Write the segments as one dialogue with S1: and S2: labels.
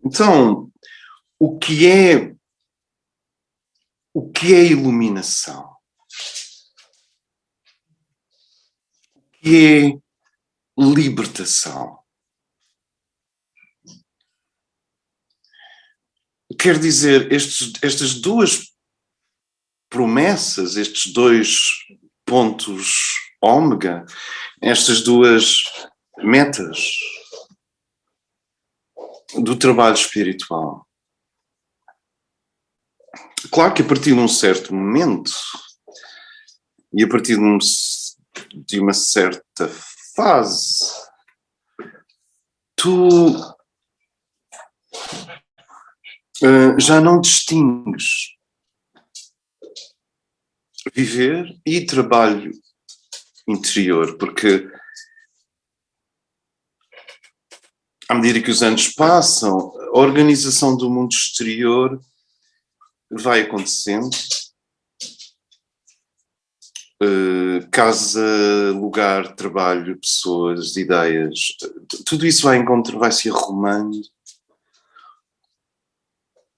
S1: Então, o que é iluminação? O que é libertação? Quer dizer, estas duas promessas, estes dois pontos ômega, estas duas metas do trabalho espiritual. Claro que a partir de um certo momento e a partir de uma certa fase, tu já não distingues viver e trabalho interior, porque à medida que os anos passam, a organização do mundo exterior vai acontecendo, casa, lugar, trabalho, pessoas, ideias, tudo isso vai se arrumando.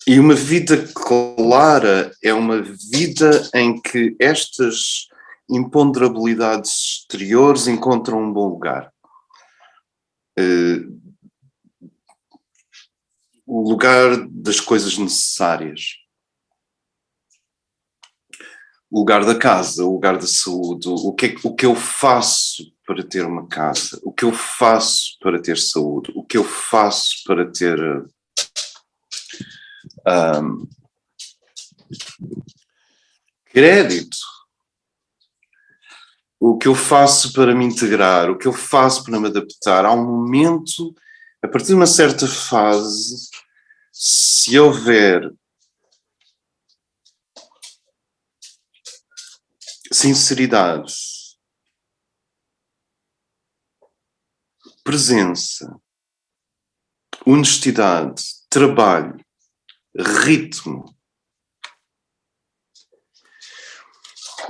S1: E uma vida clara é uma vida em que estas imponderabilidades exteriores encontram um bom lugar. O lugar das coisas necessárias. O lugar da casa, o lugar da saúde, o que eu faço para ter uma casa, o que eu faço para ter saúde, o que eu faço para ter crédito, o que eu faço para me integrar, o que eu faço para me adaptar. Há um momento, a partir de uma certa fase, se houver sinceridade, presença, honestidade, trabalho, ritmo,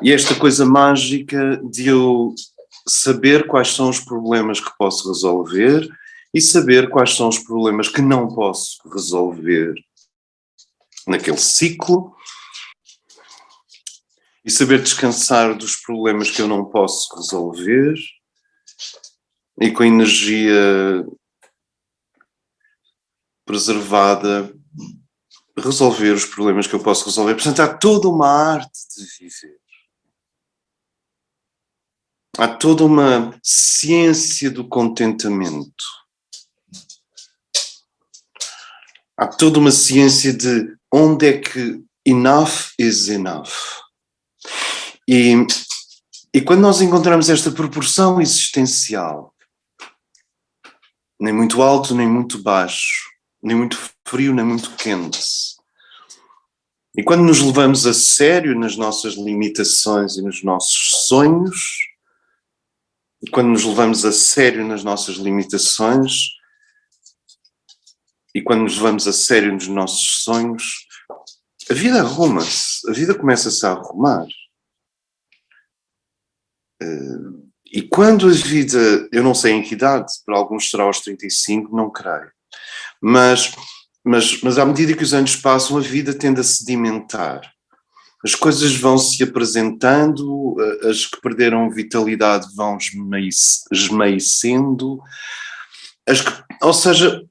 S1: e esta coisa mágica de eu saber quais são os problemas que posso resolver e saber quais são os problemas que não posso resolver naquele ciclo, e saber descansar dos problemas que eu não posso resolver, e com a energia preservada resolver os problemas que eu posso resolver. Portanto, há toda uma arte de viver. Há toda uma ciência do contentamento. Há toda uma ciência de onde é que enough is enough. E quando nós encontramos esta proporção existencial, nem muito alto, nem muito baixo, nem muito frio, nem muito quente, e quando nos levamos a sério nas nossas limitações e nos nossos sonhos, e quando nos levamos a sério nas nossas limitações, e quando nos levamos a sério nos nossos sonhos, a vida arruma-se, a vida começa-se a arrumar. E quando a vida, eu não sei em que idade, para alguns será aos 35, não creio, mas à medida que os anos passam, a vida tende a sedimentar. As coisas vão se apresentando, as que perderam vitalidade vão esmaecendo, ou seja,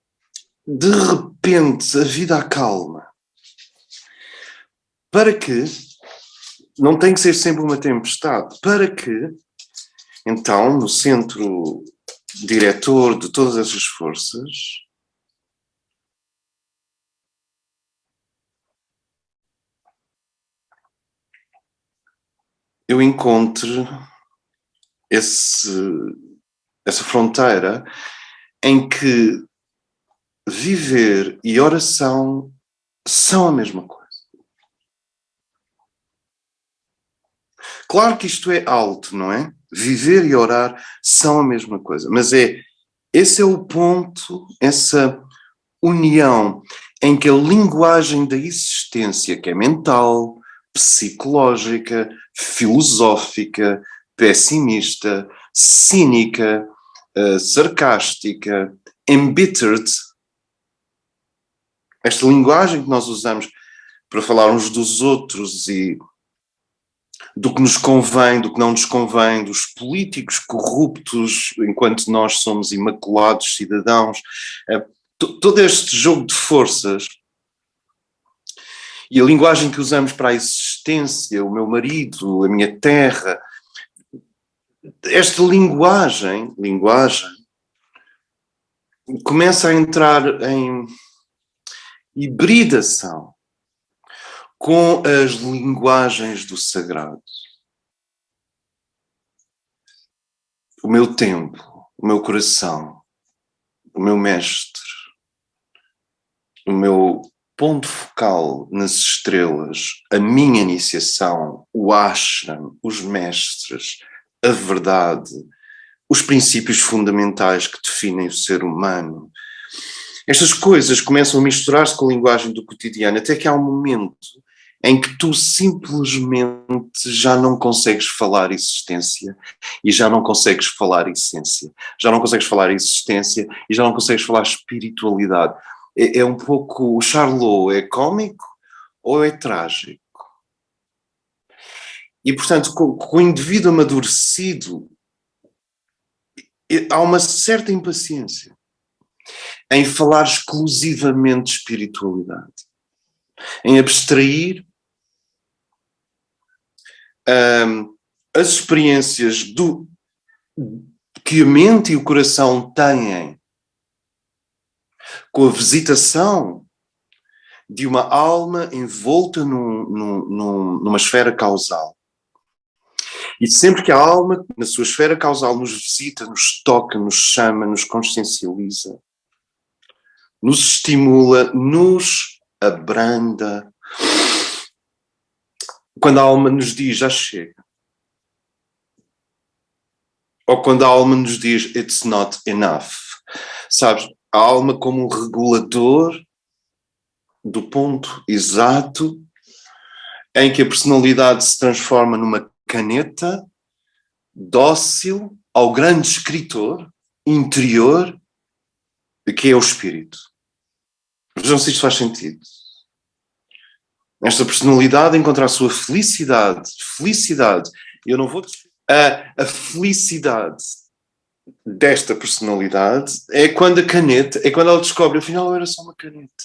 S1: de repente a vida acalma. Para que, não tem que ser sempre uma tempestade, para que, então, no centro diretor de todas essas forças, eu encontre essa fronteira em que viver e oração são a mesma coisa. Claro que isto é alto, não é? Viver e orar são a mesma coisa, mas esse é o ponto, essa união em que a linguagem da existência, que é mental, psicológica, filosófica, pessimista, cínica, sarcástica, embittered, esta linguagem que nós usamos para falar uns dos outros e do que nos convém, do que não nos convém, dos políticos corruptos, enquanto nós somos imaculados cidadãos, todo este jogo de forças e a linguagem que usamos para a existência, o meu marido, a minha terra, esta linguagem começa a entrar em hibridação com as linguagens do sagrado. O meu templo, o meu coração, o meu mestre, o meu ponto focal nas estrelas, a minha iniciação, o ashram, os mestres, a verdade, os princípios fundamentais que definem o ser humano. Estas coisas começam a misturar-se com a linguagem do cotidiano, até que há um momento em que tu simplesmente já não consegues falar existência e já não consegues falar essência, já não consegues falar existência e já não consegues falar espiritualidade. É um pouco, o Charlot é cómico ou é trágico? E portanto, com o indivíduo amadurecido, há uma certa impaciência em falar exclusivamente de espiritualidade, em abstrair as experiências que a mente e o coração têm com a visitação de uma alma envolta numa esfera causal. E sempre que a alma, na sua esfera causal, nos visita, nos toca, nos chama, nos consciencializa, nos estimula, nos abranda, quando a alma nos diz já chega, ou quando a alma nos diz it's not enough, sabes, a alma como um regulador do ponto exato em que a personalidade se transforma numa caneta dócil ao grande escritor interior que é o espírito. Vejam se isto faz sentido. Esta personalidade encontra a sua felicidade, eu não vou... A felicidade desta personalidade é quando a caneta, é quando ela descobre, afinal era só uma caneta.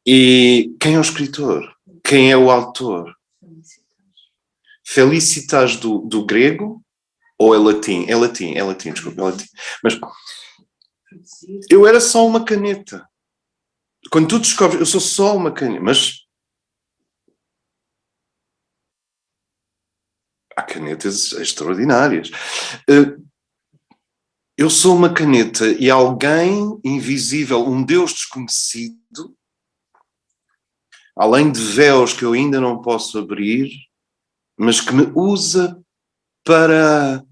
S1: E quem é o escritor? Quem é o autor? Felicitas do grego, ou é latim? É latim, desculpa, é latim. Mas eu era só uma caneta. Quando tu descobres, eu sou só uma caneta, mas há canetas extraordinárias. Eu sou uma caneta e alguém invisível, um Deus desconhecido, além de véus que eu ainda não posso abrir, mas que me usa para...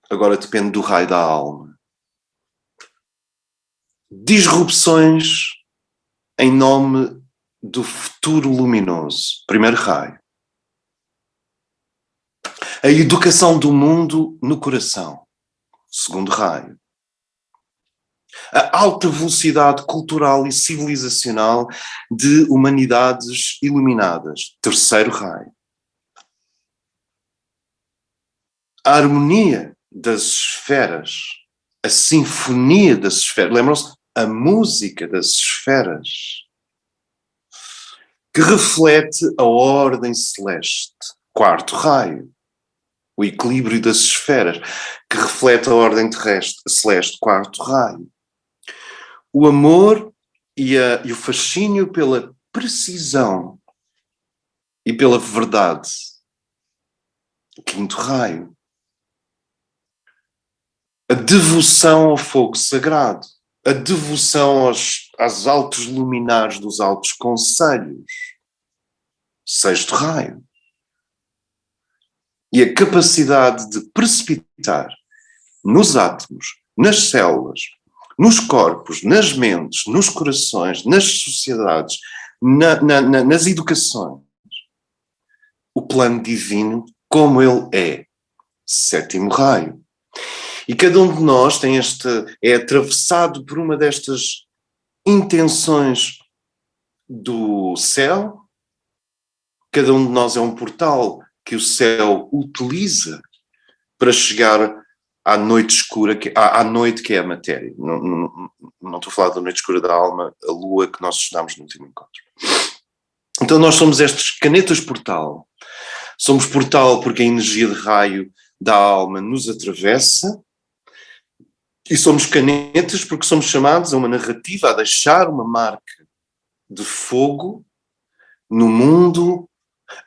S1: Agora depende do raio da alma. Disrupções em nome do futuro luminoso. Primeiro raio. A educação do mundo no coração. Segundo raio. A alta velocidade cultural e civilizacional de humanidades iluminadas. Terceiro raio. A harmonia das esferas. A sinfonia das esferas. Lembram-se? A música das esferas. Que reflete a ordem celeste. Quarto raio. O equilíbrio das esferas, que reflete a ordem terrestre, celeste, quarto raio. O amor e o fascínio pela precisão e pela verdade, quinto raio. A devoção ao fogo sagrado, a devoção aos altos luminares dos altos conselhos, sexto raio. E a capacidade de precipitar nos átomos, nas células, nos corpos, nas mentes, nos corações, nas sociedades, nas educações, o plano divino como ele é. Sétimo raio. E cada um de nós é atravessado por uma destas intenções do céu. Cada um de nós é um portal que o céu utiliza para chegar à noite escura, à noite que é a matéria. Não estou a falar da noite escura da alma, a lua que nós estudámos no último encontro. Então nós somos estas canetas portal. Somos portal porque a energia de raio da alma nos atravessa, e somos canetas porque somos chamados a uma narrativa, a deixar uma marca de fogo no mundo,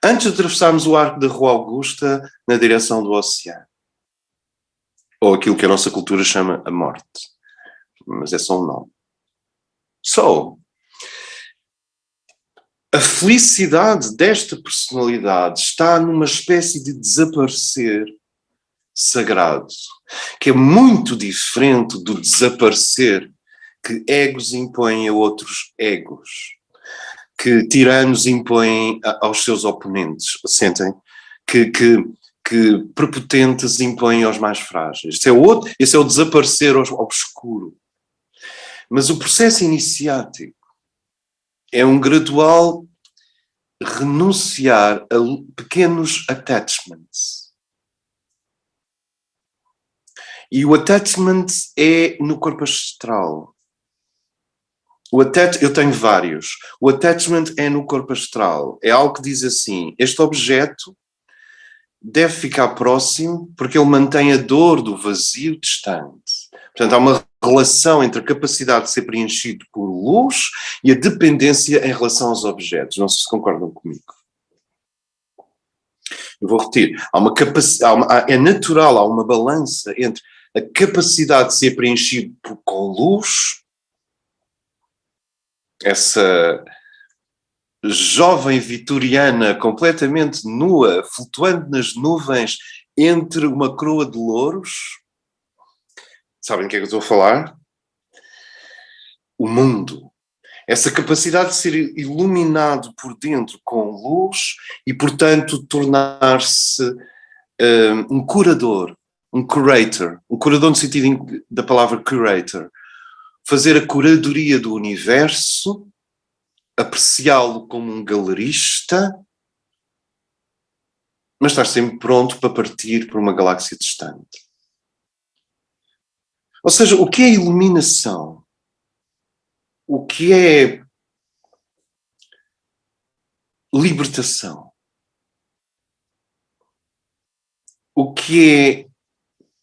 S1: antes de atravessarmos o arco da Rua Augusta na direção do oceano. Ou aquilo que a nossa cultura chama a morte. Mas é só um nome. A felicidade desta personalidade está numa espécie de desaparecer sagrado, que é muito diferente do desaparecer que egos impõem a outros egos, que tiranos impõem aos seus oponentes, sentem? Que prepotentes impõem aos mais frágeis. Esse é o desaparecer ao obscuro. Mas o processo iniciático é um gradual renunciar a pequenos attachments. E o attachment é no corpo astral. Eu tenho vários. O attachment é no corpo astral. É algo que diz assim: este objeto deve ficar próximo porque ele mantém a dor do vazio distante. Portanto, há uma relação entre a capacidade de ser preenchido por luz e a dependência em relação aos objetos. Não sei se concordam comigo. Eu vou repetir. É natural, há uma balança entre a capacidade de ser preenchido com luz, essa jovem vitoriana completamente nua, flutuando nas nuvens entre uma coroa de louros. Sabem o que é que eu estou a falar? O mundo. Essa capacidade de ser iluminado por dentro com luz e, portanto, tornar-se um curador, um curator no sentido da palavra curator. Fazer a curadoria do universo, apreciá-lo como um galerista, mas estar sempre pronto para partir para uma galáxia distante. Ou seja, o que é iluminação? O que é libertação? o que é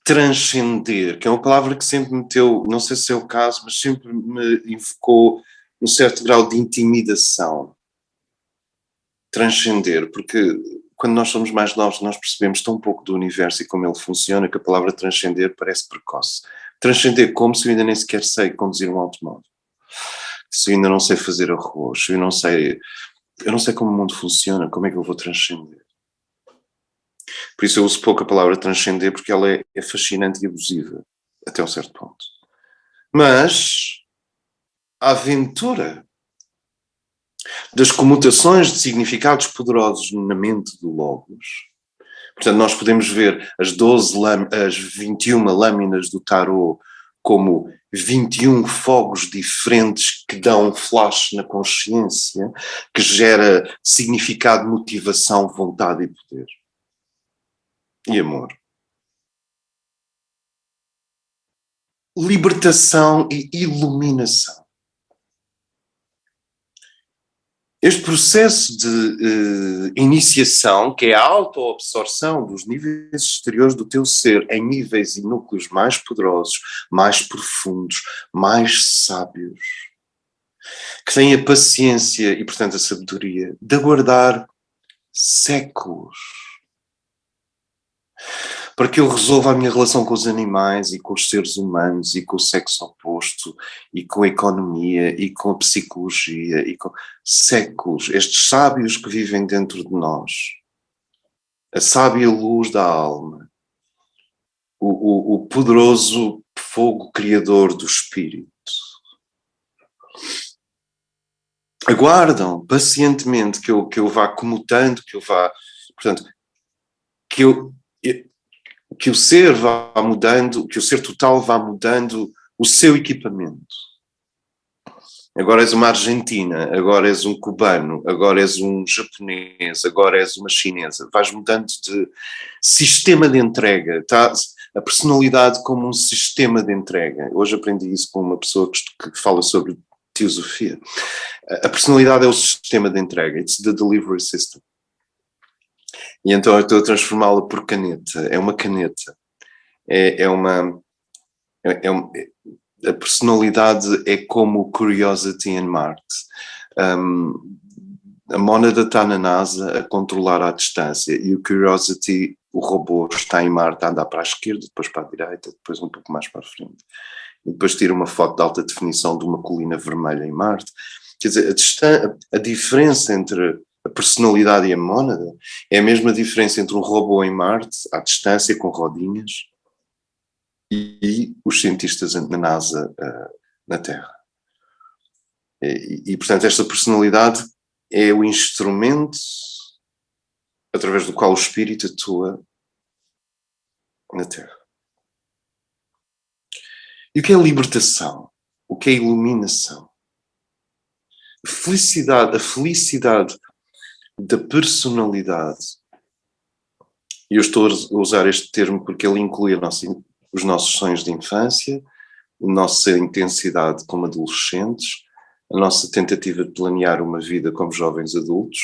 S1: transcender, que é uma palavra que sempre me meteu, não sei se é o caso, mas sempre me invocou um certo grau de intimidação. Transcender, porque quando nós somos mais novos nós percebemos tão pouco do universo e como ele funciona que a palavra transcender parece precoce. Transcender como se eu ainda nem sequer sei conduzir um automóvel. Se eu ainda não sei fazer arroz, se eu não sei como o mundo funciona, como é que eu vou transcender? Por isso eu uso pouco a palavra transcender porque ela é fascinante e abusiva, até um certo ponto. Mas a aventura das comutações de significados poderosos na mente do Logos. Portanto, nós podemos ver as 21 lâminas do tarot como 21 fogos diferentes que dão um flash na consciência, que gera significado, motivação, vontade e poder. E amor. Libertação e iluminação. Este processo de iniciação, que é a autoabsorção dos níveis exteriores do teu ser em níveis e núcleos mais poderosos, mais profundos, mais sábios, que têm a paciência e, portanto, a sabedoria de aguardar séculos para que eu resolva a minha relação com os animais e com os seres humanos e com o sexo oposto e com a economia e com a psicologia e com séculos, estes sábios que vivem dentro de nós, a sábia luz da alma, o poderoso fogo criador do espírito, aguardam pacientemente que eu vá comutando, que eu vá, portanto, que o ser vá mudando, que o ser total vá mudando o seu equipamento. Agora és uma argentina, agora és um cubano, agora és um japonês, agora és uma chinesa. Vais mudando de sistema de entrega. Tá? A personalidade como um sistema de entrega. Hoje aprendi isso com uma pessoa que fala sobre teosofia. A personalidade é o sistema de entrega. It's the delivery system. E então eu estou a transformá-la por caneta. É uma caneta. A personalidade é como o Curiosity em Marte. A mónada está na NASA a controlar a distância e o Curiosity, o robô, está em Marte a andar para a esquerda, depois para a direita, depois um pouco mais para a frente. E depois tira uma foto de alta definição de uma colina vermelha em Marte. Quer dizer, a diferença entre a personalidade e a mónada é a mesma diferença entre um robô em Marte, à distância, com rodinhas, e os cientistas na NASA na Terra. E, portanto, esta personalidade é o instrumento através do qual o espírito atua na Terra. E o que é libertação? O que é iluminação? A felicidade da personalidade. E eu estou a usar este termo porque ele inclui os nossos sonhos de infância, a nossa intensidade como adolescentes, a nossa tentativa de planear uma vida como jovens adultos,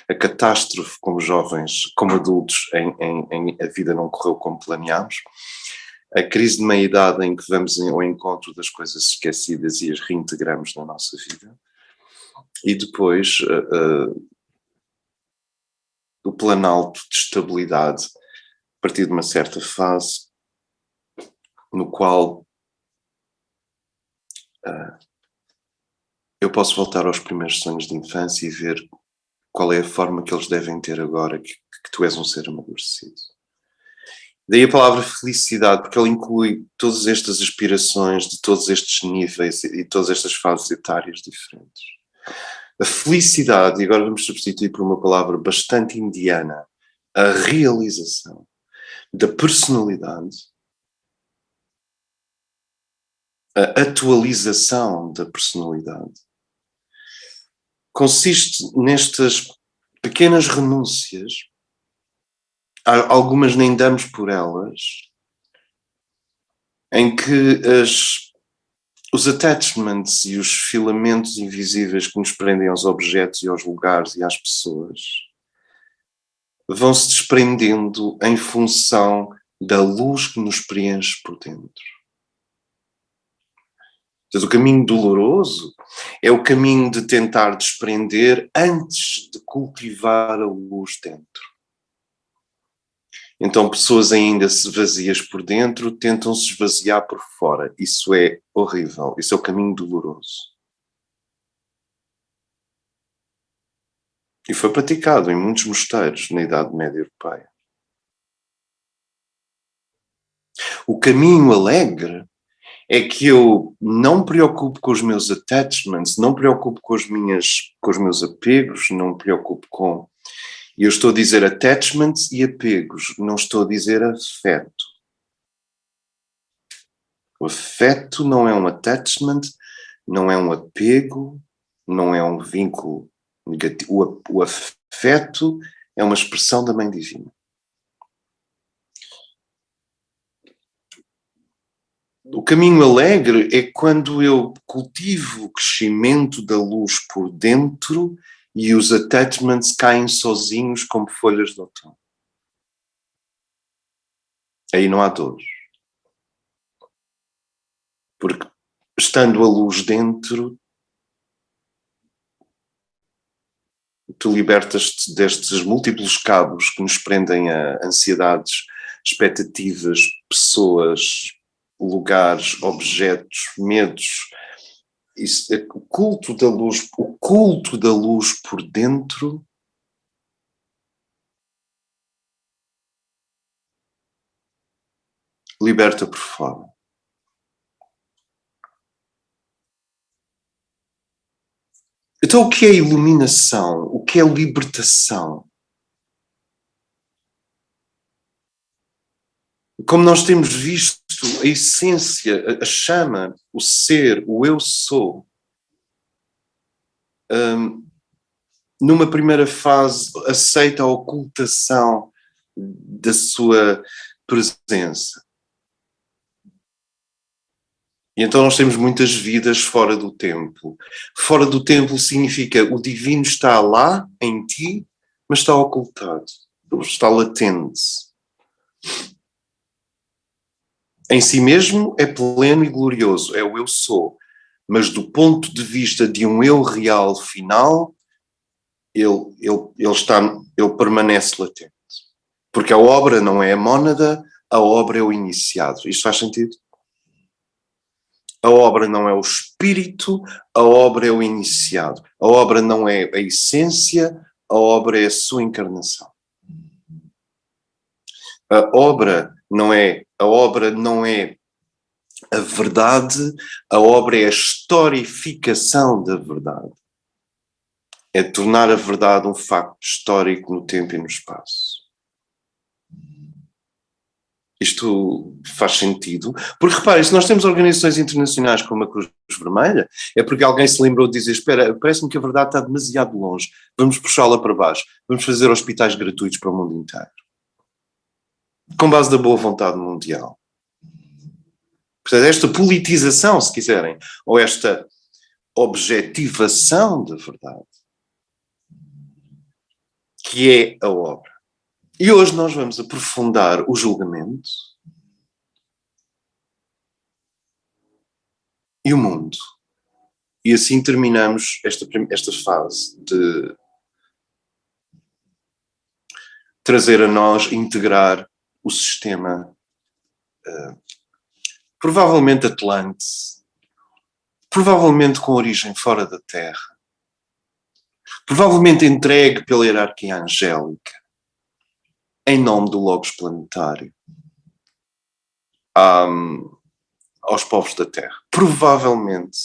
S1: a catástrofe como jovens, como adultos, em a vida não correu como planeámos, a crise de meia-idade em que vamos ao encontro das coisas esquecidas e as reintegramos na nossa vida, e depois o planalto de estabilidade a partir de uma certa fase no qual eu posso voltar aos primeiros sonhos de infância e ver qual é a forma que eles devem ter agora que tu és um ser amadurecido. Daí a palavra felicidade, porque ele inclui todas estas aspirações de todos estes níveis e todas estas fases etárias diferentes. A felicidade, e agora vamos substituir por uma palavra bastante indiana, a realização da personalidade, a atualização da personalidade, consiste nestas pequenas renúncias, algumas nem damos por elas, em que os attachments e os filamentos invisíveis que nos prendem aos objetos e aos lugares e às pessoas vão se desprendendo em função da luz que nos preenche por dentro. Portanto, o caminho doloroso é o caminho de tentar desprender antes de cultivar a luz dentro. Então, pessoas ainda se vazias por dentro tentam se esvaziar por fora. Isso é horrível. Isso é o caminho doloroso. E foi praticado em muitos mosteiros na Idade Média Europeia. O caminho alegre é que eu não me preocupo com os meus attachments, não me preocupo com os meus apegos, não me preocupo com... E eu estou a dizer attachments e apegos, não estou a dizer afeto. O afeto não é um attachment, não é um apego, não é um vínculo negativo. O afeto é uma expressão da Mãe Divina. O caminho alegre é quando eu cultivo o crescimento da luz por dentro e os attachments caem sozinhos como folhas de outono. Aí não há dor. Porque estando a luz dentro, tu libertas-te destes múltiplos cabos que nos prendem a ansiedades, expectativas, pessoas, lugares, objetos, medos. Isso, o culto da luz por dentro liberta por fora. Então, o que é iluminação? O que é libertação? Como nós temos visto, a essência, a chama, o ser, o eu sou, numa primeira fase aceita a ocultação da sua presença. E então nós temos muitas vidas fora do templo. Fora do templo significa o divino está lá, em ti, mas está ocultado, está latente. Em si mesmo é pleno e glorioso, é o eu sou. Mas do ponto de vista de um eu real final, ele permanece latente. Porque a obra não é a mónada, a obra é o iniciado. Isto faz sentido? A obra não é o espírito, a obra é o iniciado. A obra não é a essência, a obra é a sua encarnação. A obra não é a verdade, a obra é a historificação da verdade. É tornar a verdade um facto histórico no tempo e no espaço. Isto faz sentido, porque reparem, se nós temos organizações internacionais como a Cruz Vermelha, é porque alguém se lembrou de dizer, espera, parece-me que a verdade está demasiado longe, vamos puxá-la para baixo, vamos fazer hospitais gratuitos para o mundo inteiro. Com base da boa vontade mundial. Portanto, esta politização, se quiserem, ou esta objetivação da verdade, que é a obra. E hoje nós vamos aprofundar o julgamento e o mundo. E assim terminamos esta fase de trazer a nós, integrar o sistema, provavelmente Atlante, provavelmente com origem fora da Terra, provavelmente entregue pela hierarquia angélica, em nome do Logos planetário, aos povos da Terra. Provavelmente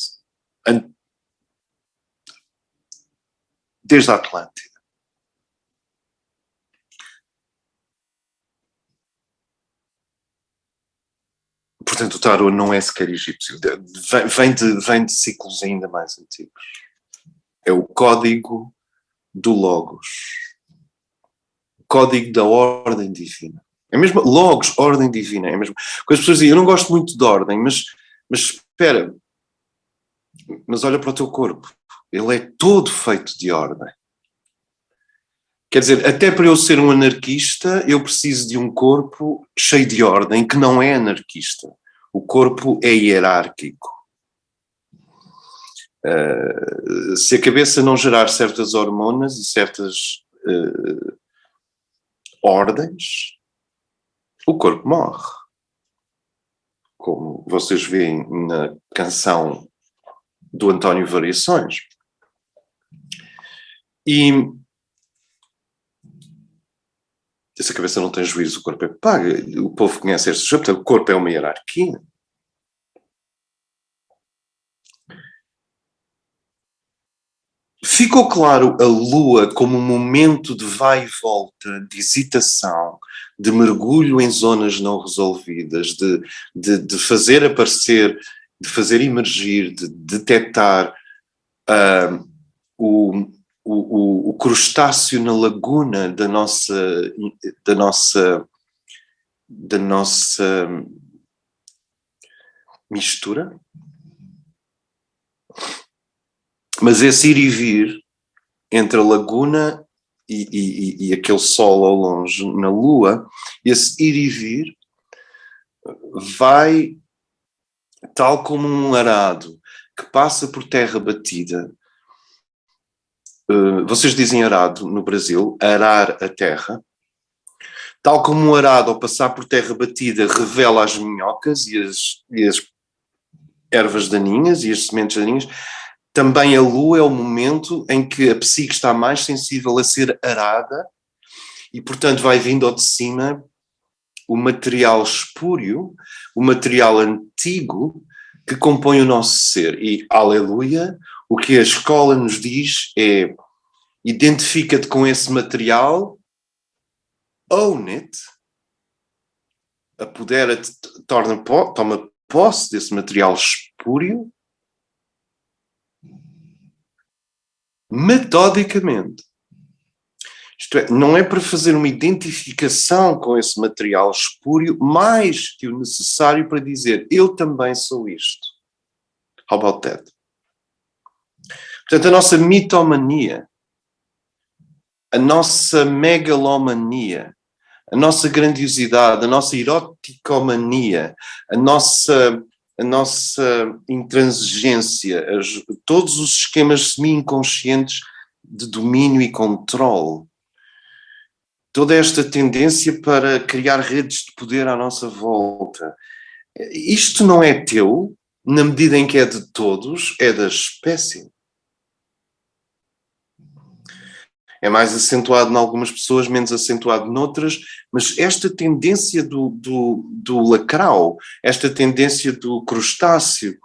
S1: desde a Atlântida. Portanto, o tarot não é sequer egípcio, vem de ciclos ainda mais antigos. É o código do Logos. O código da ordem divina. É mesmo Logos, ordem divina. É mesmo. Quando as pessoas dizem, eu não gosto muito de ordem, mas espera, mas olha para o teu corpo. Ele é todo feito de ordem. Quer dizer, até para eu ser um anarquista, eu preciso de um corpo cheio de ordem, que não é anarquista. O corpo é hierárquico. Se a cabeça não gerar certas hormonas e certas ordens, o corpo morre. Como vocês veem na canção do António Variações. E se a cabeça não tem juízo, o corpo é paga. O povo conhece este jogo, portanto, o corpo é uma hierarquia. Ficou claro a Lua como um momento de vai e volta, de hesitação, de mergulho em zonas não resolvidas, de fazer aparecer, de fazer emergir, de detectar o crustáceo na laguna da nossa mistura. Mas esse ir e vir entre a laguna e aquele sol ao longe na Lua, esse ir e vir vai tal como um arado que passa por terra batida. Vocês dizem arado no Brasil, arar a terra. Tal como um arado ao passar por terra batida revela as minhocas e as ervas daninhas e as sementes daninhas, também a Lua é o momento em que a psique está mais sensível a ser arada e, portanto, vai vindo ao de cima o material espúrio, o material antigo que compõe o nosso ser. E, aleluia, o que a escola nos diz é: identifica-te com esse material, own it, apodera-te, toma posse desse material espúrio, metodicamente. Isto é, não é para fazer uma identificação com esse material espúrio mais que o necessário para dizer eu também sou isto. How about that? Portanto, a nossa mitomania, a nossa megalomania, a nossa grandiosidade, a nossa eroticomania, a nossa intransigência, todos os esquemas semi-inconscientes de domínio e controle, toda esta tendência para criar redes de poder à nossa volta. Isto não é teu, na medida em que é de todos, é da espécie. É mais acentuado em algumas pessoas, menos acentuado noutras, mas esta tendência do lacrau, esta tendência do crustáceo.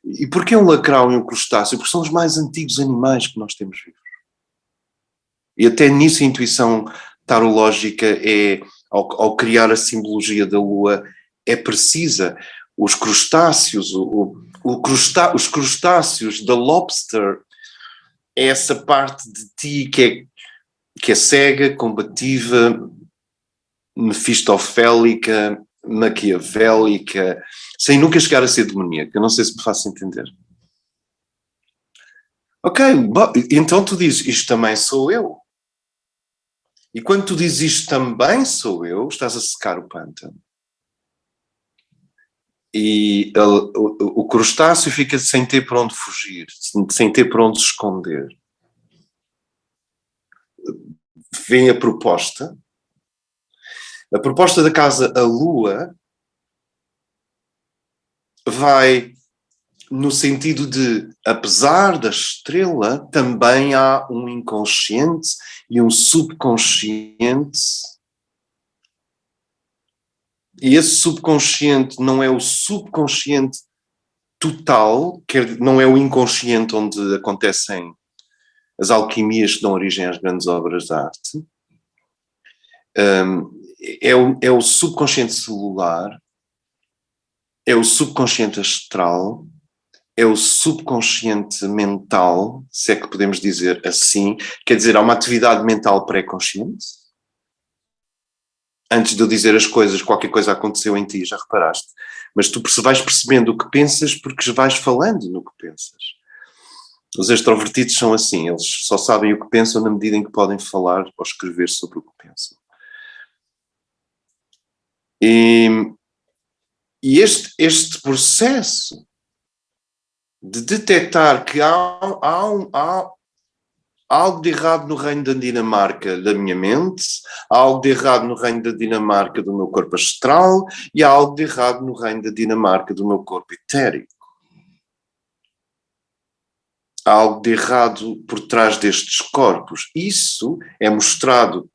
S1: E porquê um lacrau e um crustáceo? Porque são os mais antigos animais que nós temos vivos. E até nisso a intuição tarológica é, ao criar a simbologia da Lua, é precisa. Os crustáceos, os crustáceos da lobster, é essa parte de ti que é cega, combativa, mefistofélica, maquiavélica, sem nunca chegar a ser demoníaca. Eu não sei se me faço entender. Ok, então tu dizes, isto também sou eu. E quando tu dizes isto também sou eu, estás a secar o pântano. E o crustáceo fica sem ter para onde fugir, sem ter para onde se esconder. Vem a proposta da casa A Lua vai no sentido de, apesar da estrela, também há um inconsciente e um subconsciente. E esse subconsciente não é o subconsciente total, não é o inconsciente onde acontecem as alquimias que dão origem às grandes obras de arte. É o subconsciente celular, é o subconsciente astral, é o subconsciente mental, se é que podemos dizer assim, quer dizer, há uma atividade mental pré-consciente. Antes de eu dizer as coisas, qualquer coisa aconteceu em ti, já reparaste? Mas tu vais percebendo o que pensas porque vais falando no que pensas. Os extrovertidos são assim, eles só sabem o que pensam na medida em que podem falar ou escrever sobre o que pensam. E este processo de detectar que há algo de errado no reino da Dinamarca da minha mente, há algo de errado no reino da Dinamarca do meu corpo astral e há algo de errado no reino da Dinamarca do meu corpo etérico. Há algo de errado por trás destes corpos. Isso é mostrado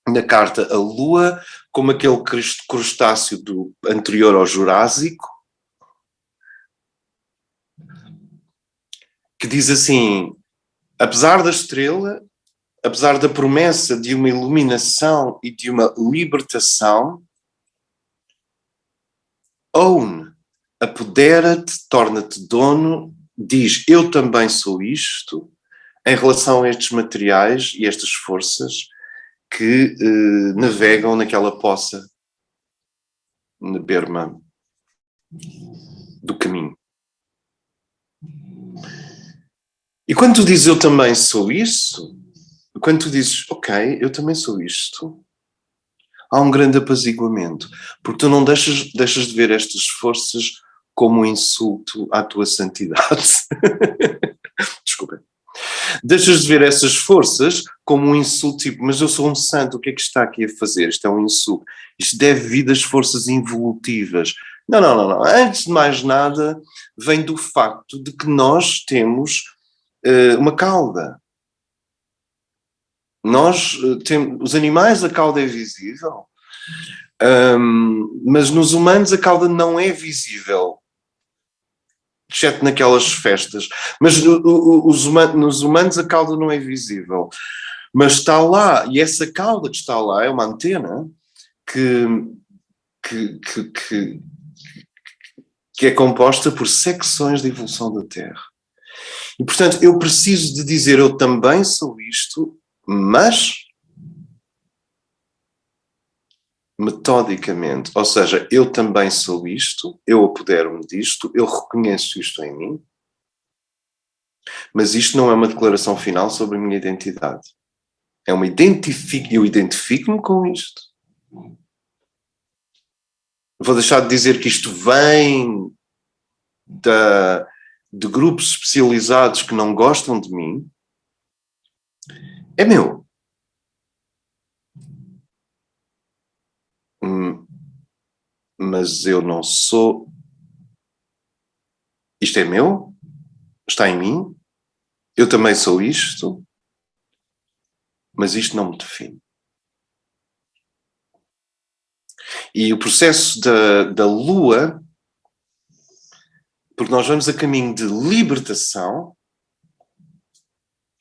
S1: na carta a Lua como aquele crustáceo anterior ao Jurássico, que diz assim, apesar da estrela, apesar da promessa de uma iluminação e de uma libertação, own, apodera-te, torna-te dono, diz, eu também sou isto, em relação a estes materiais e estas forças que navegam naquela poça na berma do caminho. E quando tu dizes eu também sou isso, quando tu dizes ok, eu também sou isto, há um grande apaziguamento, porque tu não deixas de ver estas forças como um insulto à tua santidade. Desculpa. Deixas de ver essas forças como um insulto, tipo, mas eu sou um santo, o que é que está aqui a fazer? Isto é um insulto. Isto deve vir das forças involutivas. Não. Antes de mais nada, vem do facto de que nós temos uma cauda. Nós temos, os animais, a cauda é visível, mas nos humanos a cauda não é visível, exceto naquelas festas. Mas nos humanos a cauda não é visível, mas está lá, e essa cauda que está lá é uma antena que é composta por secções da evolução da Terra. E, portanto, eu preciso de dizer eu também sou isto, mas metodicamente, ou seja, eu também sou isto, eu apodero-me disto, eu reconheço isto em mim, mas isto não é uma declaração final sobre a minha identidade. É uma eu identifico-me com isto. Vou deixar de dizer que isto vem de grupos especializados que não gostam de mim. É meu. Mas eu não sou. Isto é meu? Está em mim? Eu também sou isto? Mas isto não me define. E o processo da Lua, porque nós vamos a caminho de libertação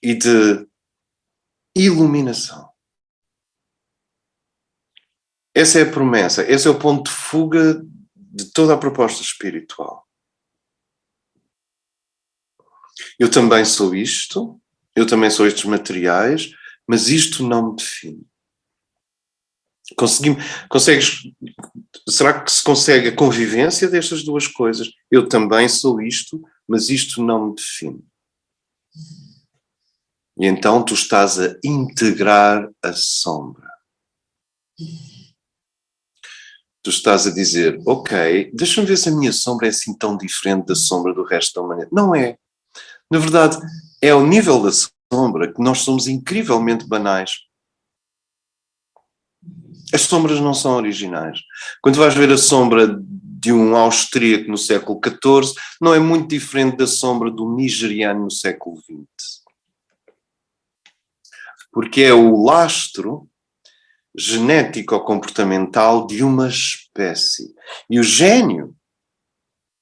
S1: e de iluminação. Essa é a promessa, esse é o ponto de fuga de toda a proposta espiritual. Eu também sou isto, eu também sou estes materiais, mas isto não me define. Será que se consegue a convivência destas duas coisas? Eu também sou isto, mas isto não me define. E então tu estás a integrar a sombra. Tu estás a dizer, ok, deixa-me ver se a minha sombra é assim tão diferente da sombra do resto da humanidade. Não é. Na verdade, é ao nível da sombra que nós somos incrivelmente banais. As sombras não são originais. Quando vais ver a sombra de um austríaco no século XIV, não é muito diferente da sombra do nigeriano no século XX. Porque é o lastro genético-comportamental de uma espécie. E o gênio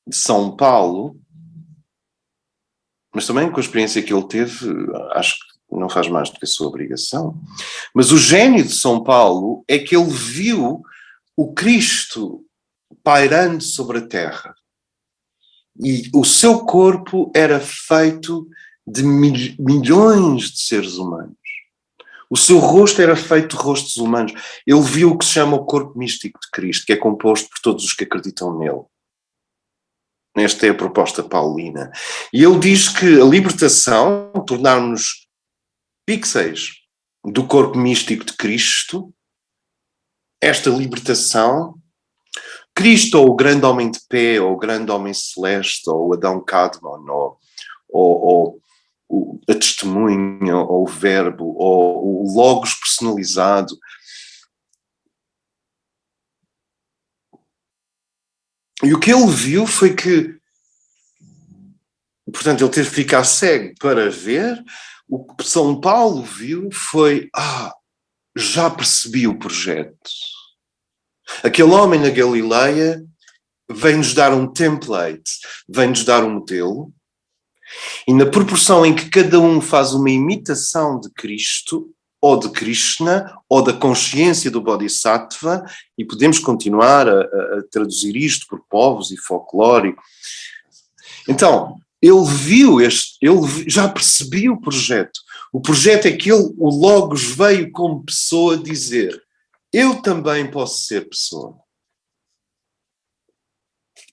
S1: de São Paulo, mas também com a experiência que ele teve, acho que não faz mais do que a sua obrigação, mas o gênio de São Paulo é que ele viu o Cristo pairando sobre a terra. E o seu corpo era feito de milhões de seres humanos. O seu rosto era feito de rostos humanos. Ele viu o que se chama o corpo místico de Cristo, que é composto por todos os que acreditam nele. Esta é a proposta paulina. E ele diz que a libertação, tornarmos pixels do corpo místico de Cristo, esta libertação, Cristo ou o grande homem de pé, ou o grande homem celeste, ou Adão Cadmon, ou a testemunha, ou o verbo, ou o logos personalizado. E o que ele viu foi que, portanto, ele teve que ficar cego para ver. O que São Paulo viu foi, já percebi o projeto. Aquele homem na Galileia vem-nos dar um template, vem-nos dar um modelo, e na proporção em que cada um faz uma imitação de Cristo, ou de Krishna, ou da consciência do Bodhisattva, e podemos continuar a traduzir isto por povos e folclore. Então, ele já percebeu o projeto. O projeto é que o Logos veio como pessoa dizer: eu também posso ser pessoa.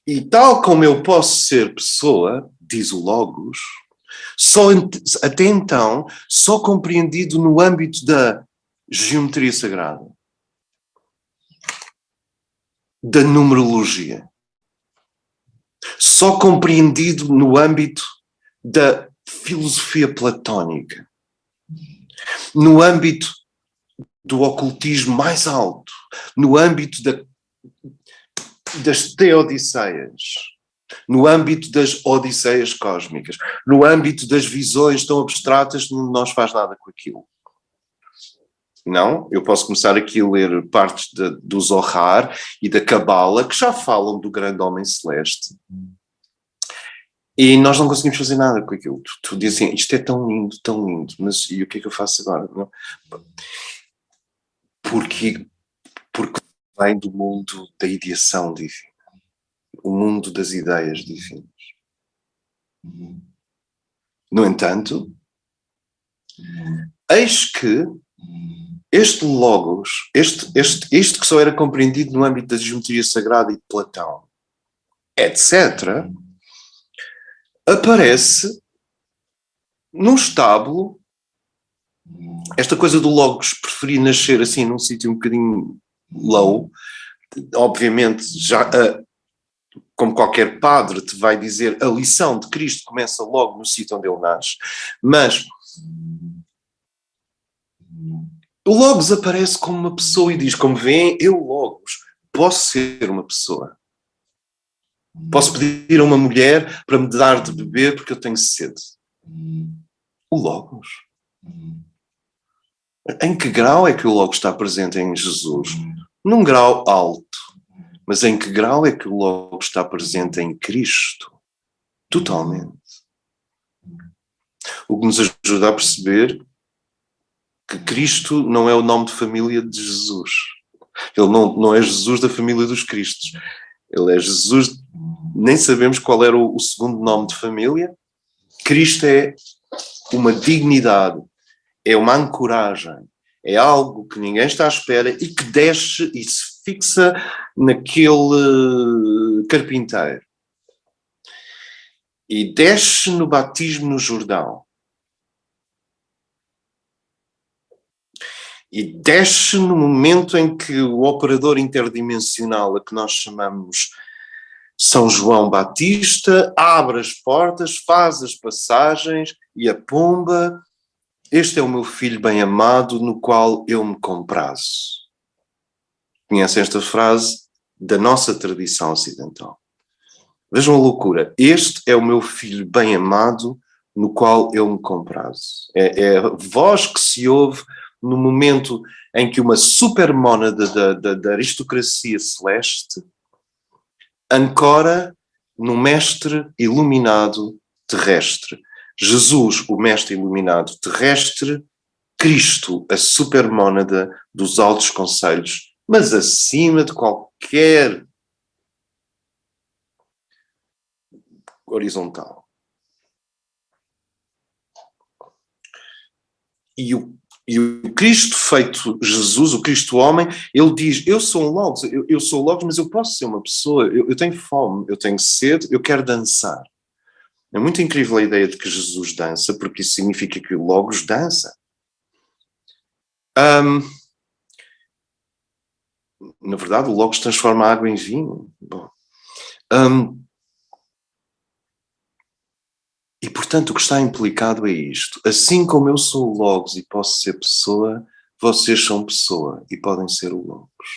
S1: E tal como eu posso ser pessoa, diz o Logos, até então, só compreendido no âmbito da geometria sagrada, da numerologia, só compreendido no âmbito da filosofia platónica, no âmbito do ocultismo mais alto, no âmbito das teodiceias, no âmbito das odisseias cósmicas, no âmbito das visões tão abstratas que não nos faz nada com aquilo. Não, eu posso começar aqui a ler partes do Zohar e da Cabala que já falam do grande homem celeste. E nós não conseguimos fazer nada com aquilo. Tu dizes assim, isto é tão lindo, mas e o que é que eu faço agora? Não? Porque vem do mundo da ideação divina, o mundo das ideias divinas. No entanto, eis que este Logos, este que só era compreendido no âmbito da geometria sagrada e de Platão, etc., aparece num estábulo. Esta coisa do Logos preferir nascer assim num sítio um bocadinho low, obviamente já como qualquer padre te vai dizer, a lição de Cristo começa logo no sítio onde ele nasce, mas o Logos aparece como uma pessoa e diz, como veem, eu Logos posso ser uma pessoa. Posso pedir a uma mulher para me dar de beber porque eu tenho sede. O Logos. Em que grau é que o Logos está presente em Jesus? Num grau alto. Mas em que grau é que o Logos está presente em Cristo? Totalmente. O que nos ajuda a perceber que Cristo não é o nome de família de Jesus. Ele não é Jesus da família dos Cristos. Ele é Jesus, nem sabemos qual era o segundo nome de família. Cristo é uma dignidade, é uma ancoragem, é algo que ninguém está à espera e que desce e se fixa naquele carpinteiro. E desce no batismo no Jordão. E desce no momento em que o operador interdimensional, a que nós chamamos São João Batista, abre as portas, faz as passagens e a pomba. Este é o meu filho bem amado, no qual eu me comprazo. Conhecem esta frase da nossa tradição ocidental. Vejam a loucura. Este é o meu filho bem amado, no qual eu me comprazo. É a voz que se ouve no momento em que uma supermónada da aristocracia celeste ancora no mestre iluminado terrestre. Jesus, o mestre iluminado terrestre, Cristo, a supermónada dos altos conselhos, mas acima de qualquer horizontal. E E o Cristo feito Jesus, o Cristo homem, ele diz, eu sou um Logos, eu sou Logos, mas eu posso ser uma pessoa, eu tenho fome, eu tenho sede, eu quero dançar. É muito incrível a ideia de que Jesus dança, porque isso significa que o Logos dança. Na verdade, o Logos transforma a água em vinho. Bom. E, portanto, o que está implicado é isto. Assim como eu sou o Logos e posso ser pessoa, vocês são pessoa e podem ser o Logos.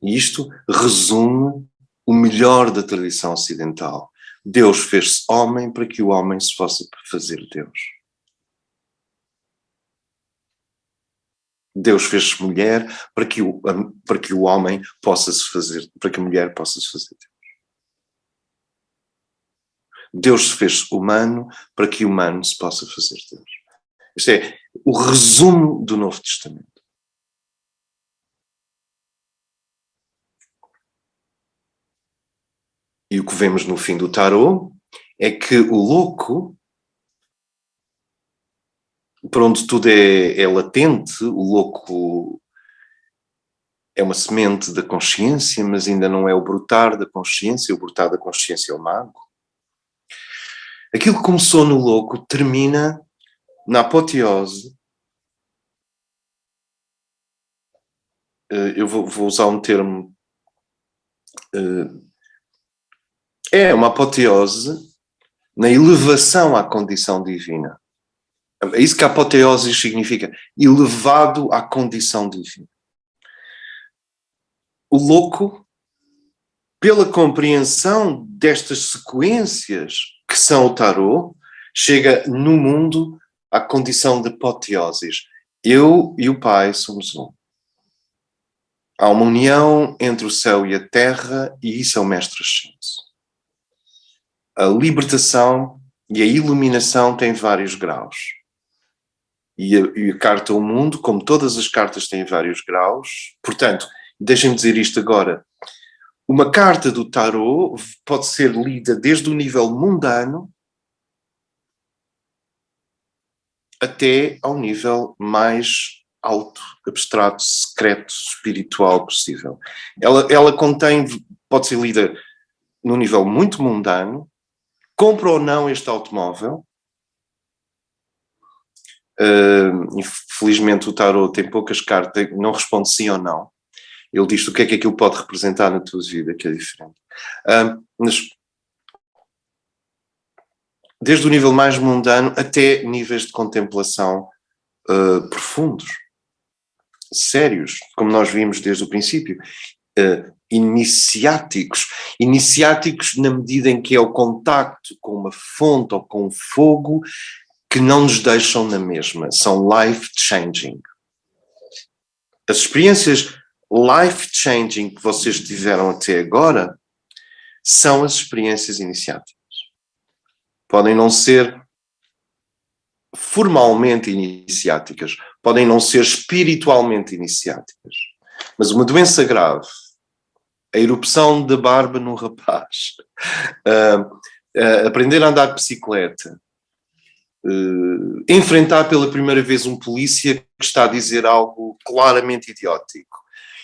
S1: E isto resume o melhor da tradição ocidental. Deus fez-se homem para que o homem se possa fazer Deus. Deus fez-se mulher para que o homem possa se fazer, para que a mulher possa se fazer Deus. Deus se fez humano para que o humano se possa fazer Deus. Isto é o resumo do Novo Testamento. E o que vemos no fim do tarô é que o louco, para onde tudo é latente, o louco é uma semente da consciência, mas ainda não é o brotar da consciência, o brotar da consciência é o mago. Aquilo que começou no louco termina na apoteose. Eu vou usar um termo. É uma apoteose na elevação à condição divina. É isso que a apoteose significa, elevado à condição divina. O louco, pela compreensão destas sequências que são o tarô, chega no mundo à condição de apoteose. Eu e o Pai somos um. Há uma união entre o céu e a terra, e isso é o mestre ascenso. A libertação e a iluminação têm vários graus. E a carta ao mundo, como todas as cartas, têm vários graus. Portanto, deixem-me dizer isto agora. Uma carta do tarô pode ser lida desde o nível mundano até ao nível mais alto, abstrato, secreto, espiritual possível. Ela contém, pode ser lida num nível muito mundano. Compra ou não este automóvel? Infelizmente o tarot tem poucas cartas, não responde sim ou não. Ele diz o que é que aquilo pode representar na tua vida, que é diferente. Mas desde o nível mais mundano até níveis de contemplação profundos, sérios, como nós vimos desde o princípio. Iniciáticos na medida em que é o contacto com uma fonte ou com um fogo que não nos deixam na mesma, são life-changing. As experiências life-changing que vocês tiveram até agora são as experiências iniciáticas. Podem não ser formalmente iniciáticas, podem não ser espiritualmente iniciáticas, mas uma doença grave, a erupção da barba num rapaz, aprender a andar de bicicleta, enfrentar pela primeira vez um polícia que está a dizer algo claramente idiótico,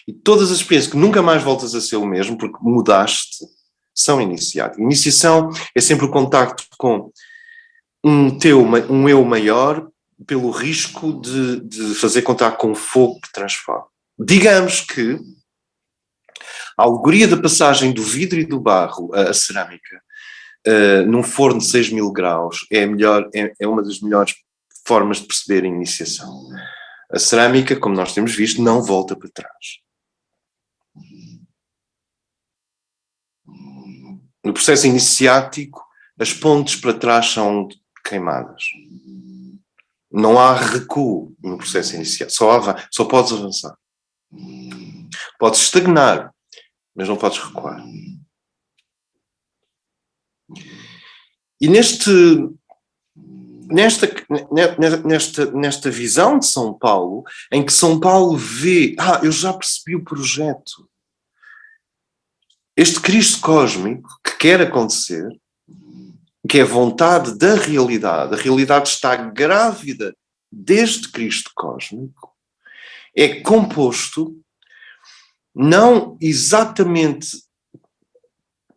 S1: e todas as experiências que nunca mais voltas a ser o mesmo porque mudaste, são iniciadas. Iniciação é sempre o contacto com um eu maior pelo risco de fazer contacto com o fogo que transforma. Digamos que a alegoria da passagem do vidro e do barro à cerâmica num forno de 6.000 graus é uma das melhores formas de perceber a iniciação. A cerâmica, como nós temos visto, não volta para trás. No processo iniciático, as pontes para trás são queimadas. Não há recuo no processo iniciático, só podes avançar. Podes estagnar, mas não podes recuar. E nesta visão de São Paulo, em que São Paulo vê, eu já percebi o projeto. Este Cristo cósmico que quer acontecer, que é vontade da realidade, a realidade está grávida deste Cristo cósmico é composto não exatamente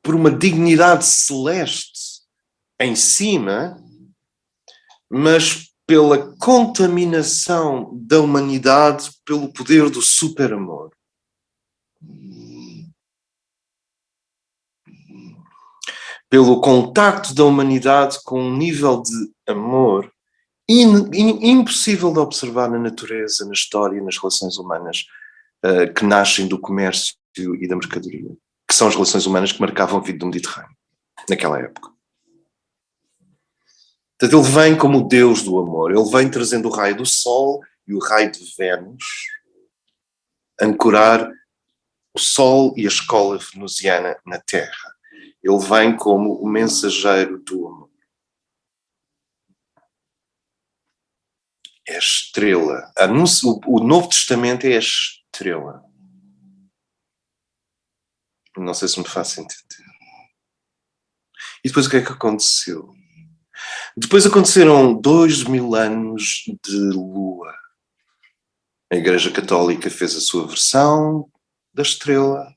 S1: por uma dignidade celeste em cima, mas pela contaminação da humanidade pelo poder do superamor. Pelo contacto da humanidade com um nível de amor impossível de observar na natureza, na história, nas relações humanas que nascem do comércio e da mercadoria, que são as relações humanas que marcavam a vida do Mediterrâneo, naquela época. Portanto, ele vem como o Deus do amor, ele vem trazendo o raio do Sol e o raio de Vênus, ancorar o Sol e a escola venusiana na Terra. Ele vem como o mensageiro do amor. É a estrela. O Novo Testamento é a estrela. Não sei se me faço entender. E depois o que é que aconteceu? Depois aconteceram 2000 anos de lua. A Igreja Católica fez a sua versão da estrela.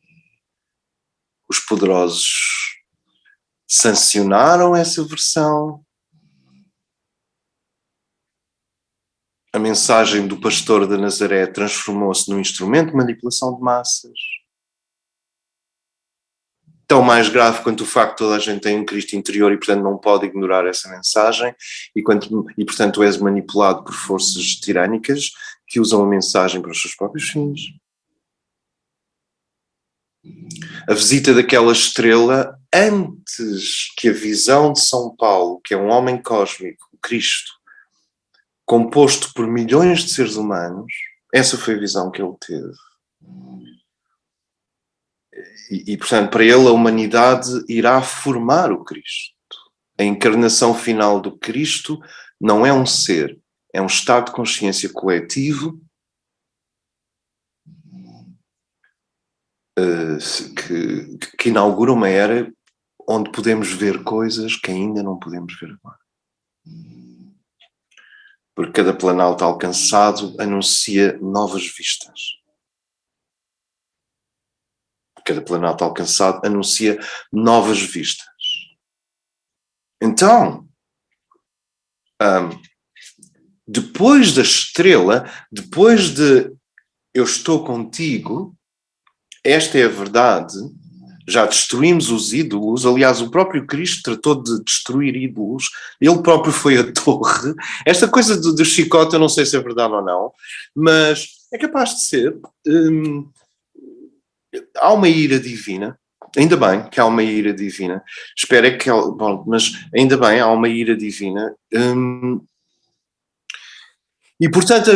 S1: Os poderosos sancionaram essa versão. A mensagem do pastor de Nazaré transformou-se num instrumento de manipulação de massas. Tão mais grave quanto o facto de toda a gente tem um Cristo interior e, portanto, não pode ignorar essa mensagem e, portanto, és manipulado por forças tirânicas que usam a mensagem para os seus próprios fins. A visita daquela estrela, antes que a visão de São Paulo, que é um homem cósmico, o Cristo, composto por milhões de seres humanos, essa foi a visão que ele teve. Portanto, para ele a humanidade irá formar o Cristo. A encarnação final do Cristo não é um ser, é um estado de consciência coletivo que inaugura uma era onde podemos ver coisas que ainda não podemos ver agora. Porque cada planalto alcançado anuncia novas vistas. Cada planalto alcançado anuncia novas vistas. Então, depois da estrela, depois de eu estou contigo, esta é a verdade, já destruímos os ídolos, aliás o próprio Cristo tratou de destruir ídolos, ele próprio foi a torre. Esta coisa do chicote eu não sei se é verdade ou não, mas é capaz de ser. Há uma ira divina, ainda bem que há uma ira divina, espero é que, bom, mas ainda bem, há uma ira divina, e portanto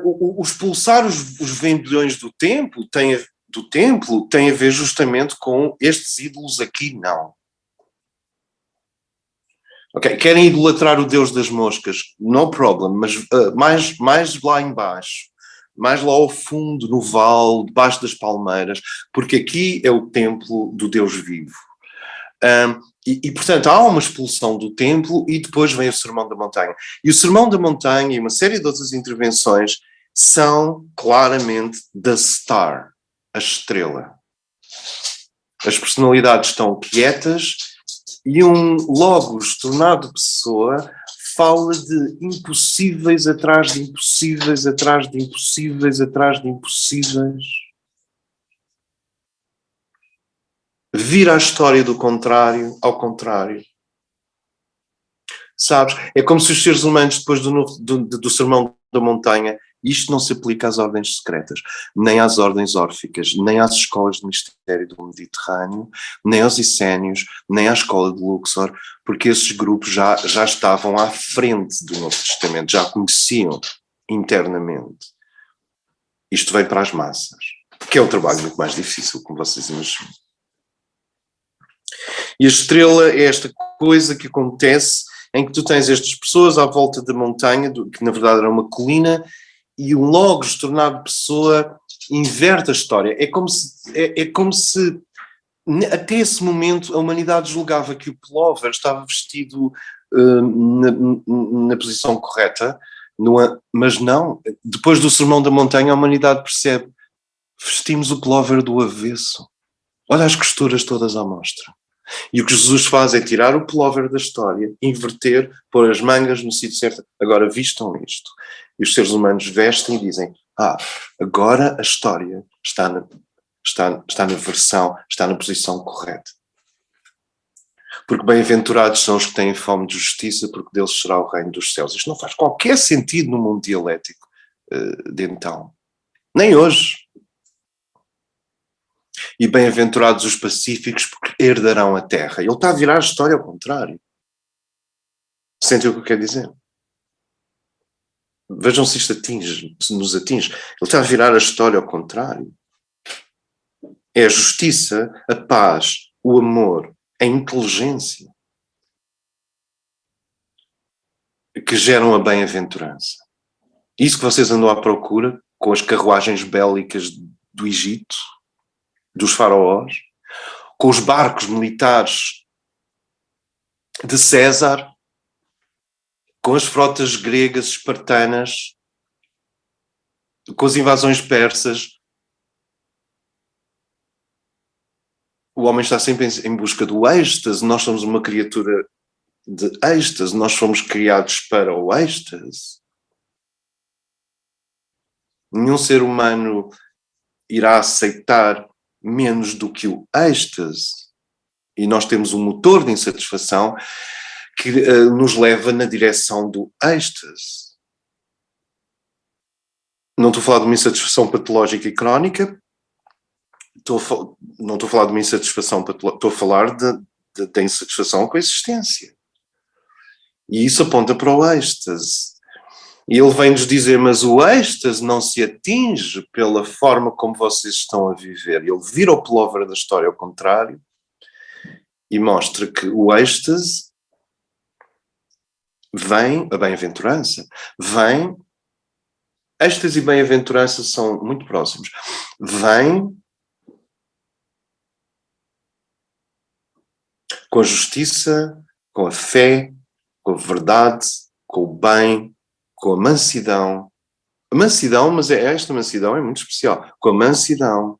S1: o expulsar os vendilhões do templo tem a ver justamente com estes ídolos aqui, não. Ok, querem idolatrar o Deus das moscas, no problem, mas mais lá embaixo, mais lá ao fundo, no vale, debaixo das palmeiras, porque aqui é o templo do Deus vivo. Portanto, há uma expulsão do templo e depois vem o Sermão da Montanha. E o Sermão da Montanha e uma série de outras intervenções são claramente the star, a estrela. As personalidades estão quietas e um logos tornado pessoa fala de impossíveis atrás de impossíveis, atrás de impossíveis, atrás de impossíveis. Vira a história do contrário ao contrário. Sabes? É como se os seres humanos, depois do Sermão da Montanha, isto não se aplica às ordens secretas, nem às ordens órficas, nem às escolas de mistério do Mediterrâneo, nem aos essénios, nem à escola de Luxor, porque esses grupos já estavam à frente do Novo Testamento, já conheciam internamente. Isto veio para as massas, que é um trabalho muito mais difícil, como vocês imaginam. E a estrela é esta coisa que acontece em que tu tens estas pessoas à volta da montanha, que na verdade era uma colina, e o Logos tornado pessoa inverte a história. É como se até esse momento a humanidade julgava que o pullover estava vestido na posição correta, Mas não, depois do Sermão da Montanha a humanidade percebe, vestimos o pullover do avesso. Olha as costuras todas à mostra. E o que Jesus faz é tirar o pullover da história, inverter, pôr as mangas no sítio certo. Agora vistam isto. E os seres humanos vestem e dizem, agora a história está na versão, está na posição correta. Porque bem-aventurados são os que têm fome de justiça, porque deles será o reino dos céus. Isto não faz qualquer sentido no mundo dialético de então. Nem hoje. E bem-aventurados os pacíficos, porque herdarão a terra. Ele está a virar a história ao contrário. Sentem o que eu quero dizer? Vejam se isto se nos atinge. Ele está a virar a história ao contrário. É a justiça, a paz, o amor, a inteligência que geram a bem-aventurança. Isso que vocês andam à procura com as carruagens bélicas do Egito, dos faraós, com os barcos militares de César, com as frotas gregas espartanas, com as invasões persas. O homem está sempre em busca do êxtase. Nós somos uma criatura de êxtase. Nós fomos criados para o êxtase. Nenhum ser humano irá aceitar menos do que o êxtase. E nós temos um motor de insatisfação que nos leva na direção do êxtase. Não estou a falar de uma insatisfação patológica e crónica, não estou a falar de uma insatisfação patológica, estou a falar da insatisfação com a existência. E isso aponta para o êxtase. E ele vem-nos dizer, mas o êxtase não se atinge pela forma como vocês estão a viver. Ele vira o pullover da história ao contrário e mostra que o êxtase vem, a bem-aventurança, vem, êxtase e bem-aventurança são muito próximos, vem com a justiça, com a fé, com a verdade, com o bem, com a mansidão. A mansidão, mas esta mansidão é muito especial. Com a mansidão,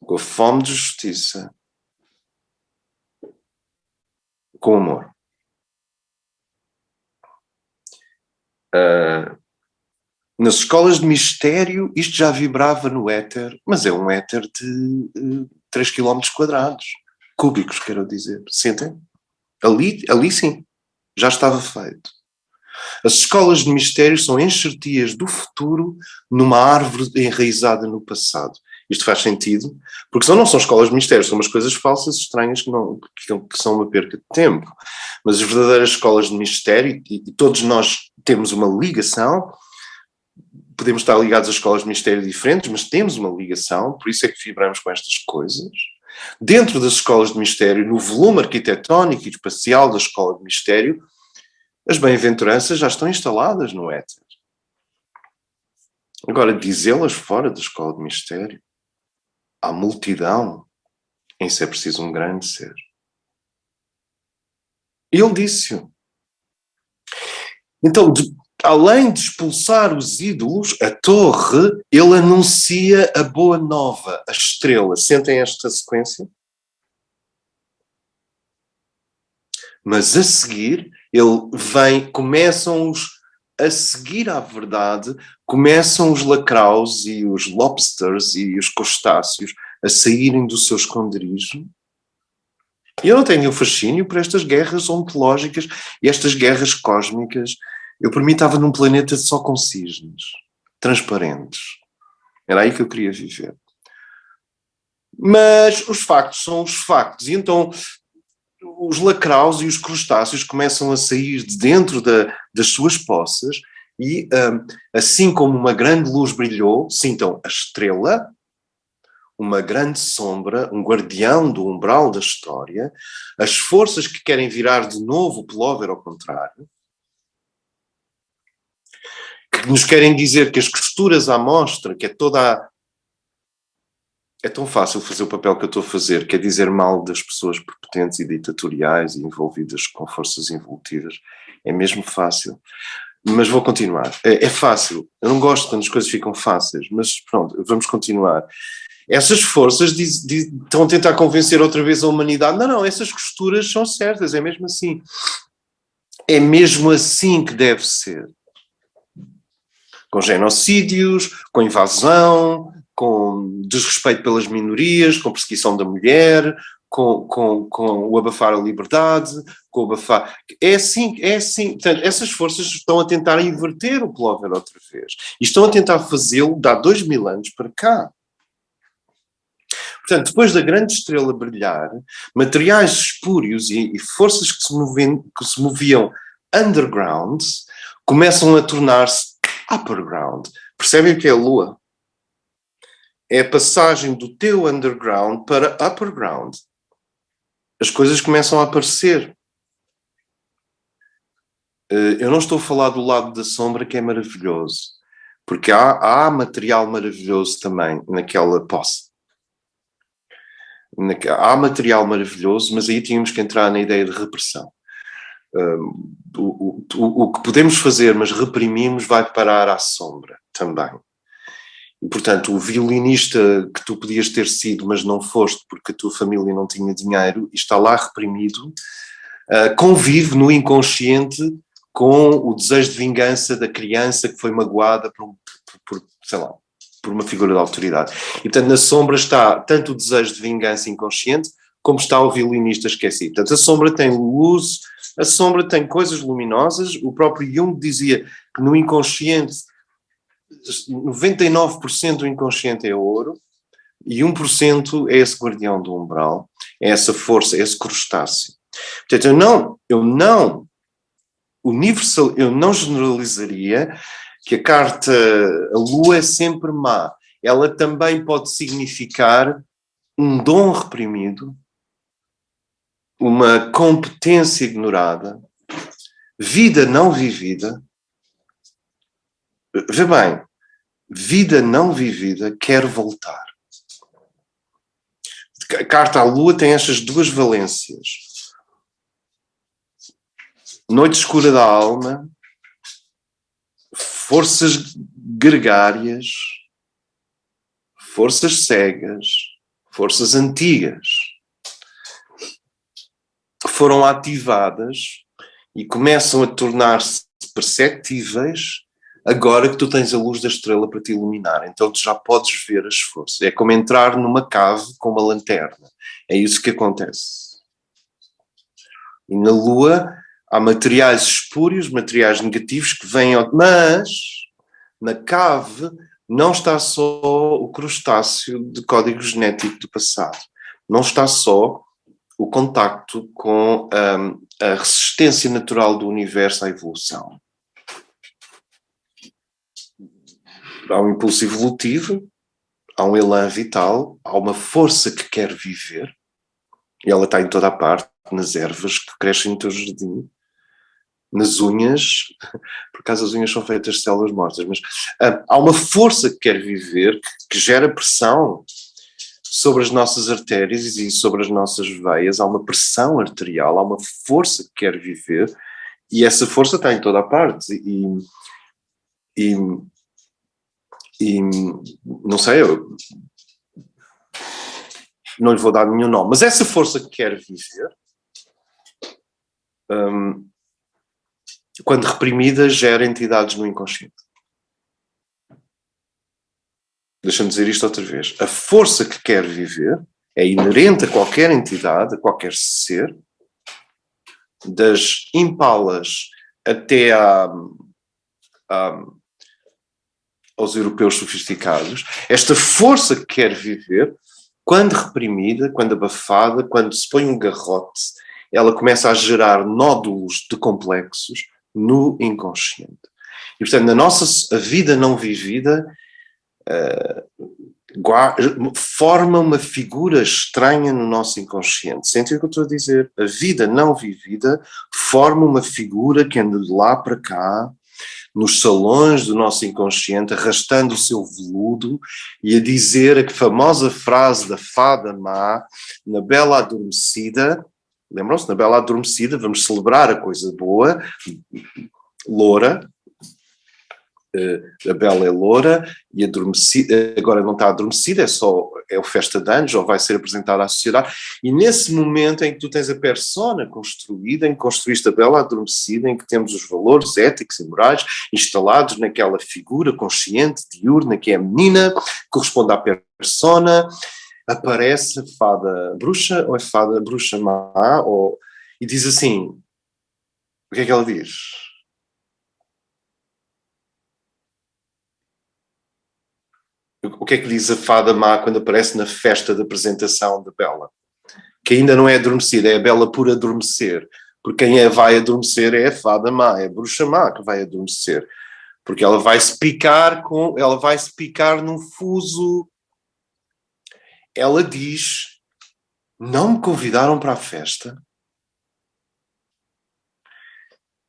S1: com a fome de justiça, com o amor. Nas escolas de mistério, isto já vibrava no éter, mas é um éter de 3 km quadrados. Cúbicos, quero dizer. Sentem? Ali sim, já estava feito. As escolas de mistério são enxertias do futuro numa árvore enraizada no passado. Isto faz sentido, porque não são escolas de mistério, são umas coisas falsas, estranhas, que são uma perca de tempo. Mas as verdadeiras escolas de mistério, e todos nós temos uma ligação, podemos estar ligados a escolas de mistério diferentes, mas temos uma ligação, por isso é que vibramos com estas coisas. Dentro das escolas de mistério, no volume arquitetónico e espacial da escola de mistério, as bem-aventuranças já estão instaladas no éter. Agora, dizê-las fora da escola de mistério, à multidão, em se é preciso um grande ser. Ele disse-o. Então, além de expulsar os ídolos, a torre, ele anuncia a boa nova, a estrela. Sentem esta sequência? Mas a seguir, começam-os a seguir à verdade, começam os lacraus e os lobsters e os crustáceos a saírem do seu esconderijo. E eu não tenho fascínio por estas guerras ontológicas e estas guerras cósmicas. Eu, por mim, estava num planeta só com cisnes, transparentes. Era aí que eu queria viver. Mas os factos são os factos. E então os lacraus e os crustáceos começam a sair de dentro das suas poças e, assim como uma grande luz brilhou, sintam a estrela, uma grande sombra, um guardião do umbral da história, as forças que querem virar de novo o pullover ao contrário, que nos querem dizer que as costuras à mostra, que é tão fácil fazer o papel que eu estou a fazer, que é dizer mal das pessoas prepotentes e ditatoriais e envolvidas com forças involutivas. É mesmo fácil. Mas vou continuar. É fácil. Eu não gosto quando as coisas ficam fáceis, mas pronto, vamos continuar. Essas forças estão a tentar convencer outra vez a humanidade. Não, essas costuras são certas, é mesmo assim. É mesmo assim que deve ser. Com genocídios, com invasão, com desrespeito pelas minorias, com perseguição da mulher, com o abafar a liberdade, com o abafar... É assim. Portanto, essas forças estão a tentar inverter o pullover outra vez. E estão a tentar fazê-lo de há 2000 anos para cá. Portanto, depois da grande estrela brilhar, materiais espúrios e forças que se moviam underground começam a tornar-se upperground. Percebem o que é a Lua? É a passagem do teu underground para upperground. As coisas começam a aparecer. Eu não estou a falar do lado da sombra, que é maravilhoso, porque há material maravilhoso também naquela posse. Há material maravilhoso, mas aí tínhamos que entrar na ideia de repressão. O que podemos fazer, mas reprimimos, vai parar à sombra também. E, portanto, o violinista que tu podias ter sido, mas não foste porque a tua família não tinha dinheiro, e está lá reprimido, convive no inconsciente com o desejo de vingança da criança que foi magoada por uma figura de autoridade. E, portanto, na sombra está tanto o desejo de vingança inconsciente, como está o violinista esquecido. Portanto, a sombra tem luz, a sombra tem coisas luminosas. O próprio Jung dizia que no inconsciente, 99% do inconsciente é ouro, e 1% é esse guardião do umbral, é essa força, é esse crustáceo. Portanto, eu não generalizaria que a carta, a Lua é sempre má. Ela também pode significar um dom reprimido, uma competência ignorada, vida não vivida. Vê bem, vida não vivida quer voltar. A carta à Lua tem estas duas valências. Noite escura da alma, forças gregárias, forças cegas, forças antigas, foram ativadas e começam a tornar-se perceptíveis agora que tu tens a luz da estrela para te iluminar. Então tu já podes ver as forças. É como entrar numa cave com uma lanterna. É isso que acontece. E na Lua há materiais espúrios, materiais negativos que vêm... Mas na cave não está só o crustáceo de código genético do passado. Não está só o contacto com a resistência natural do universo à evolução. Há um impulso evolutivo, há um elan vital, há uma força que quer viver, e ela está em toda a parte, nas ervas que crescem no teu jardim, nas unhas, por acaso as unhas são feitas de células mortas, mas há uma força que quer viver, que gera pressão sobre as nossas artérias e sobre as nossas veias, há uma pressão arterial, há uma força que quer viver, e essa força está em toda a parte, e não sei, eu não lhe vou dar nenhum nome, mas essa força que quer viver, quando reprimida, gera entidades no inconsciente. Deixa-me dizer isto outra vez. A força que quer viver é inerente a qualquer entidade, a qualquer ser, das impalas até aos europeus sofisticados. Esta força que quer viver, quando reprimida, quando abafada, quando se põe um garrote, ela começa a gerar nódulos de complexos no inconsciente. E, portanto, a vida não vivida forma uma figura estranha no nosso inconsciente. Sente o que eu estou a dizer? A vida não vivida forma uma figura que anda de lá para cá, nos salões do nosso inconsciente, arrastando o seu veludo e a dizer a famosa frase da fada má, na Bela Adormecida. Lembram-se? Na Bela Adormecida, vamos celebrar a coisa boa, loura, a Bela é loura e adormecida, agora não está adormecida, é o festa de anos, ou vai ser apresentada à sociedade, e nesse momento em que tu tens a persona construída, em que construíste a Bela adormecida, em que temos os valores éticos e morais instalados naquela figura consciente, diurna, que é a menina, corresponde à persona, aparece a fada bruxa, ou a fada bruxa má, e diz assim, o que é que ela diz? O que é que diz a fada má quando aparece na festa de apresentação da Bela? Que ainda não é adormecida, é a Bela por adormecer. Porque quem vai adormecer é a fada má, é a bruxa má que vai adormecer. Porque ela vai se picar num fuso. Ela diz, não me convidaram para a festa.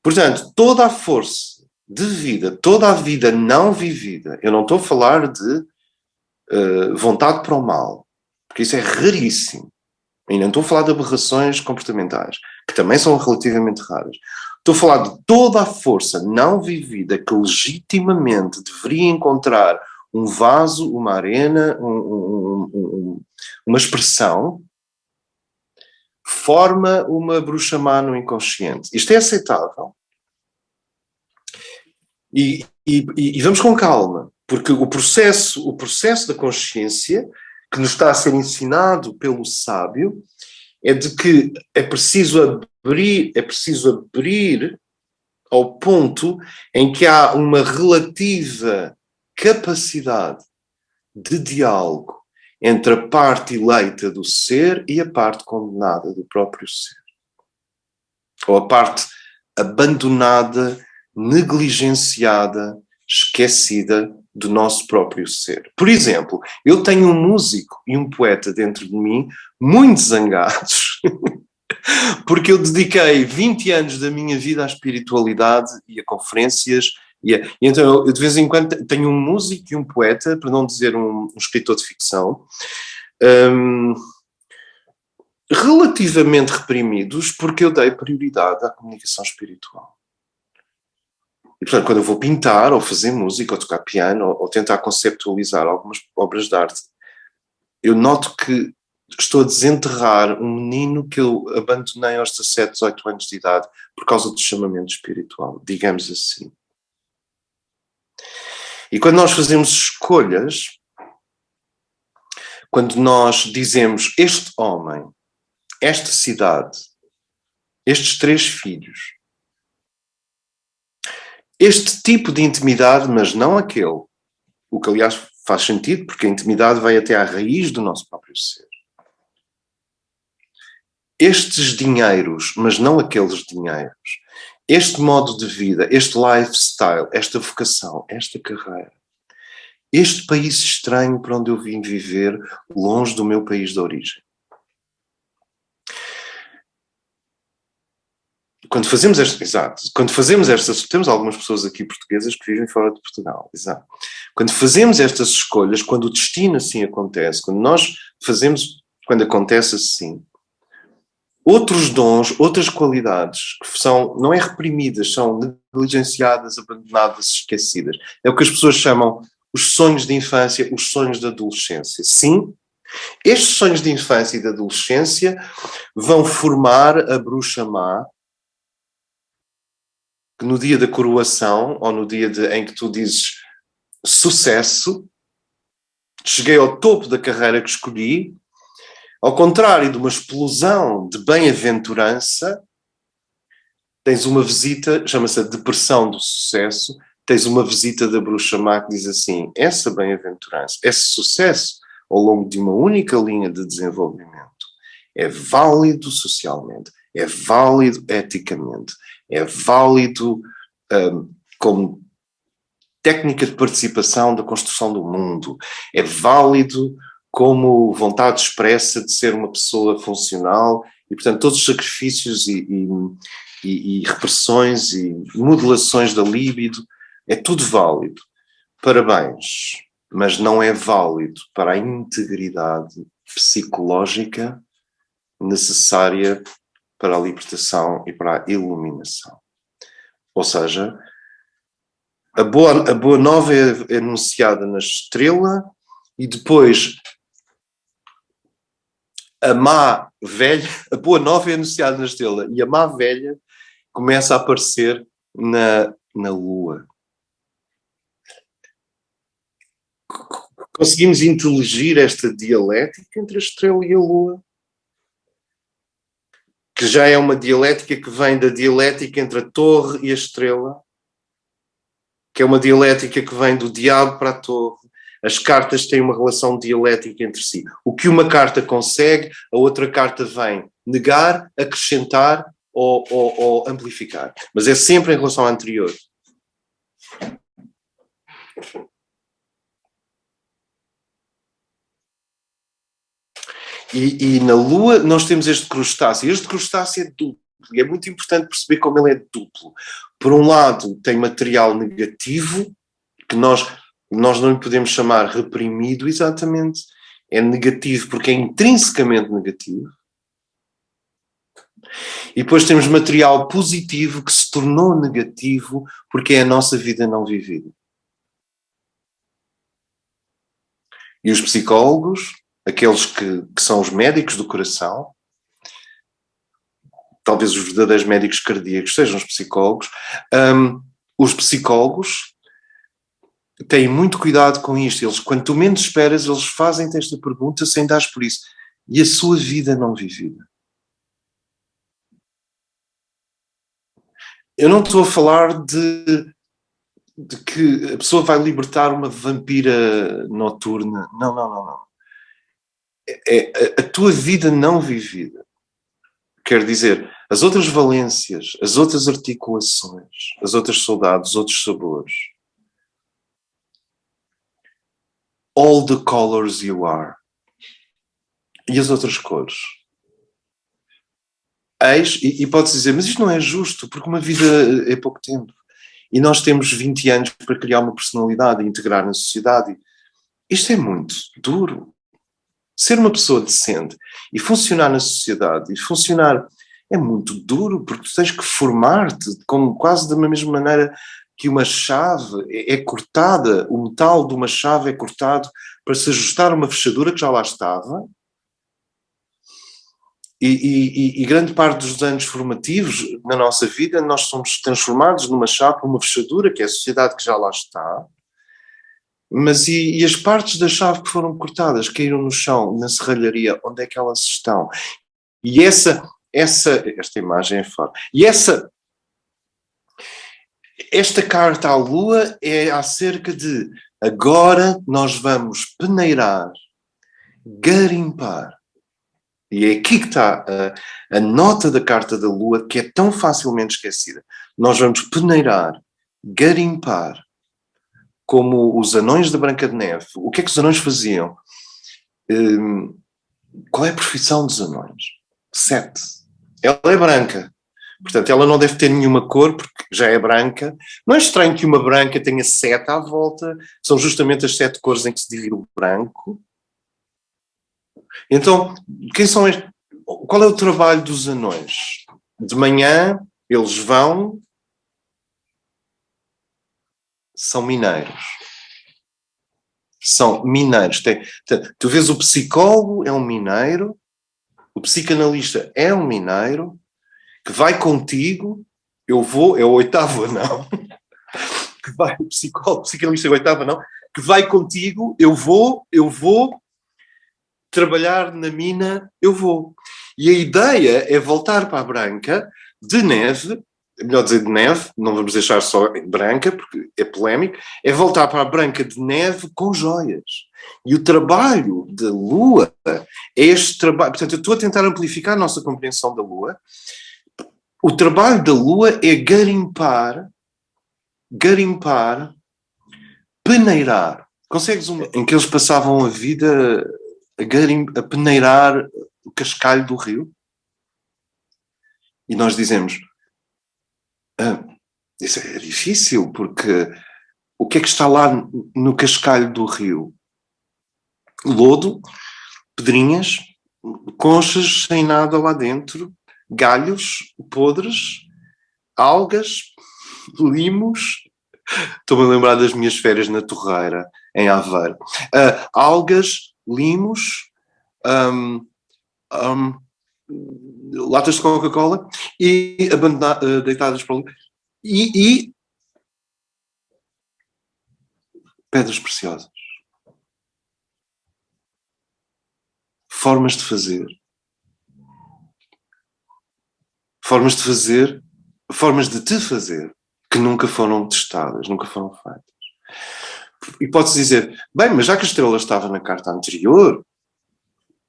S1: Portanto, toda a força de vida, toda a vida não vivida, eu não estou a falar de vontade para o mal, porque isso é raríssimo. E não estou a falar de aberrações comportamentais, que também são relativamente raras. Estou a falar de toda a força não vivida que legitimamente deveria encontrar um vaso, uma arena, uma expressão, forma uma bruxa má no inconsciente. Isto é aceitável. E vamos com calma, porque o processo da consciência que nos está a ser ensinado pelo sábio é de que é preciso abrir ao ponto em que há uma relativa capacidade de diálogo entre a parte eleita do ser e a parte condenada do próprio ser. Ou a parte abandonada, negligenciada, esquecida do nosso próprio ser. Por exemplo, eu tenho um músico e um poeta dentro de mim muito zangados porque eu dediquei 20 anos da minha vida à espiritualidade e a conferências e então eu de vez em quando tenho um músico e um poeta, para não dizer um escritor de ficção, um, relativamente reprimidos porque eu dei prioridade à comunicação espiritual. E, portanto, quando eu vou pintar, ou fazer música, ou tocar piano, ou tentar conceptualizar algumas obras de arte, eu noto que estou a desenterrar um menino que eu abandonei aos 17, 18 anos de idade por causa do chamamento espiritual, digamos assim. E quando nós fazemos escolhas, quando nós dizemos este homem, esta cidade, estes 3 filhos, este tipo de intimidade, mas não aquele, o que aliás faz sentido, porque a intimidade vai até à raiz do nosso próprio ser. Estes dinheiros, mas não aqueles dinheiros, este modo de vida, este lifestyle, esta vocação, esta carreira, este país estranho para onde eu vim viver, longe do meu país de origem. Quando fazemos estas, temos algumas pessoas aqui portuguesas que vivem fora de Portugal, exato. Quando fazemos estas escolhas, quando o destino assim acontece, quando acontece assim, outros dons, outras qualidades que não é reprimidas, são negligenciadas, abandonadas, esquecidas. É o que as pessoas chamam os sonhos de infância, os sonhos de adolescência. Sim, estes sonhos de infância e de adolescência vão formar a bruxa má, que no dia da coroação, ou no dia em que tu dizes sucesso, cheguei ao topo da carreira que escolhi, ao contrário de uma explosão de bem-aventurança, tens uma visita, chama-se a depressão do sucesso, tens uma visita da bruxa má que diz assim, essa bem-aventurança, esse sucesso ao longo de uma única linha de desenvolvimento é válido socialmente, é válido eticamente, é válido como técnica de participação da construção do mundo, é válido como vontade expressa de ser uma pessoa funcional e, portanto, todos os sacrifícios e repressões e modulações da libido, é tudo válido. Parabéns, mas não é válido para a integridade psicológica necessária para a libertação e para a iluminação. Ou seja, A boa nova é anunciada na estrela e depois a má velha, a boa nova é anunciada na estrela e a má velha começa a aparecer na lua. Conseguimos inteligir esta dialética entre a estrela e a lua? Que já é uma dialética que vem da dialética entre a torre e a estrela, que é uma dialética que vem do diabo para a torre. As cartas têm uma relação dialética entre si. O que uma carta consegue, a outra carta vem negar, acrescentar ou amplificar. Mas é sempre em relação à anterior. E na Lua nós temos este crustáceo. Este crustáceo é duplo. E é muito importante perceber como ele é duplo. Por um lado, tem material negativo, que nós não lhe podemos chamar reprimido exatamente. É negativo porque é intrinsecamente negativo. E depois temos material positivo que se tornou negativo porque é a nossa vida não vivida. E os psicólogos, aqueles que são os médicos do coração, talvez os verdadeiros médicos cardíacos sejam os psicólogos têm muito cuidado com isto. Eles, quanto menos esperas, eles fazem-te esta pergunta sem dar por isso. E a sua vida não vivida? Eu não estou a falar de que a pessoa vai libertar uma vampira noturna. Não. É a tua vida não vivida. Quer dizer, as outras valências, as outras articulações, as outras saudades, os outros sabores. All the colors you are. E as outras cores? E pode-se dizer, mas isto não é justo, porque uma vida é pouco tempo. E nós temos 20 anos para criar uma personalidade e integrar na sociedade. Isto é muito duro. Ser uma pessoa decente e funcionar na sociedade, e funcionar é muito duro, porque tu tens que formar-te como quase da mesma maneira que uma chave é cortada, o metal de uma chave é cortado para se ajustar a uma fechadura que já lá estava. E grande parte dos anos formativos na nossa vida, nós somos transformados numa chave, numa fechadura, que é a sociedade que já lá está. Mas e as partes da chave que foram cortadas, caíram no chão, na serralharia, onde é que elas estão? E esta imagem é forte. E esta carta à Lua é acerca de agora nós vamos peneirar, garimpar. E é aqui que está a nota da carta da Lua, que é tão facilmente esquecida. Nós vamos peneirar, garimpar, como os anões da Branca de Neve. O que é que os anões faziam? Qual é a profissão dos anões? 7. Ela é branca. Portanto, ela não deve ter nenhuma cor, porque já é branca. Não é estranho que uma branca tenha 7 à volta. São justamente as 7 cores em que se divide o branco. Então, quem são estes? Qual é o trabalho dos anões? De manhã, eles vão... São mineiros. São mineiros. Tu vês o psicólogo é um mineiro, o psicanalista é um mineiro, que vai contigo, é o 8º anão, que vai, o psicólogo, o psicanalista é o 8º anão, que vai contigo, eu vou trabalhar na mina, eu vou. E a ideia é voltar para a Branca de Neve, é melhor dizer de neve, não vamos deixar só branca, porque é polémico, é voltar para a Branca de Neve com joias. E o trabalho da Lua é este trabalho, portanto eu estou a tentar amplificar a nossa compreensão da Lua. O trabalho da Lua é garimpar, peneirar. Consegues em que eles passavam a vida a peneirar o cascalho do rio? E nós dizemos... isso é difícil, porque o que é que está lá no cascalho do rio? Lodo, pedrinhas, conchas sem nada lá dentro, galhos podres, algas, limos, Estou-me a lembrar das minhas férias na Torreira, em Aveiro. Algas, limos, um, um, latas de Coca-Cola e deitadas para ali. E pedras preciosas. Formas de fazer. Formas de fazer, formas de te fazer, que nunca foram testadas, nunca foram feitas. E pode-se dizer, bem, mas já que a estrela estava na carta anterior,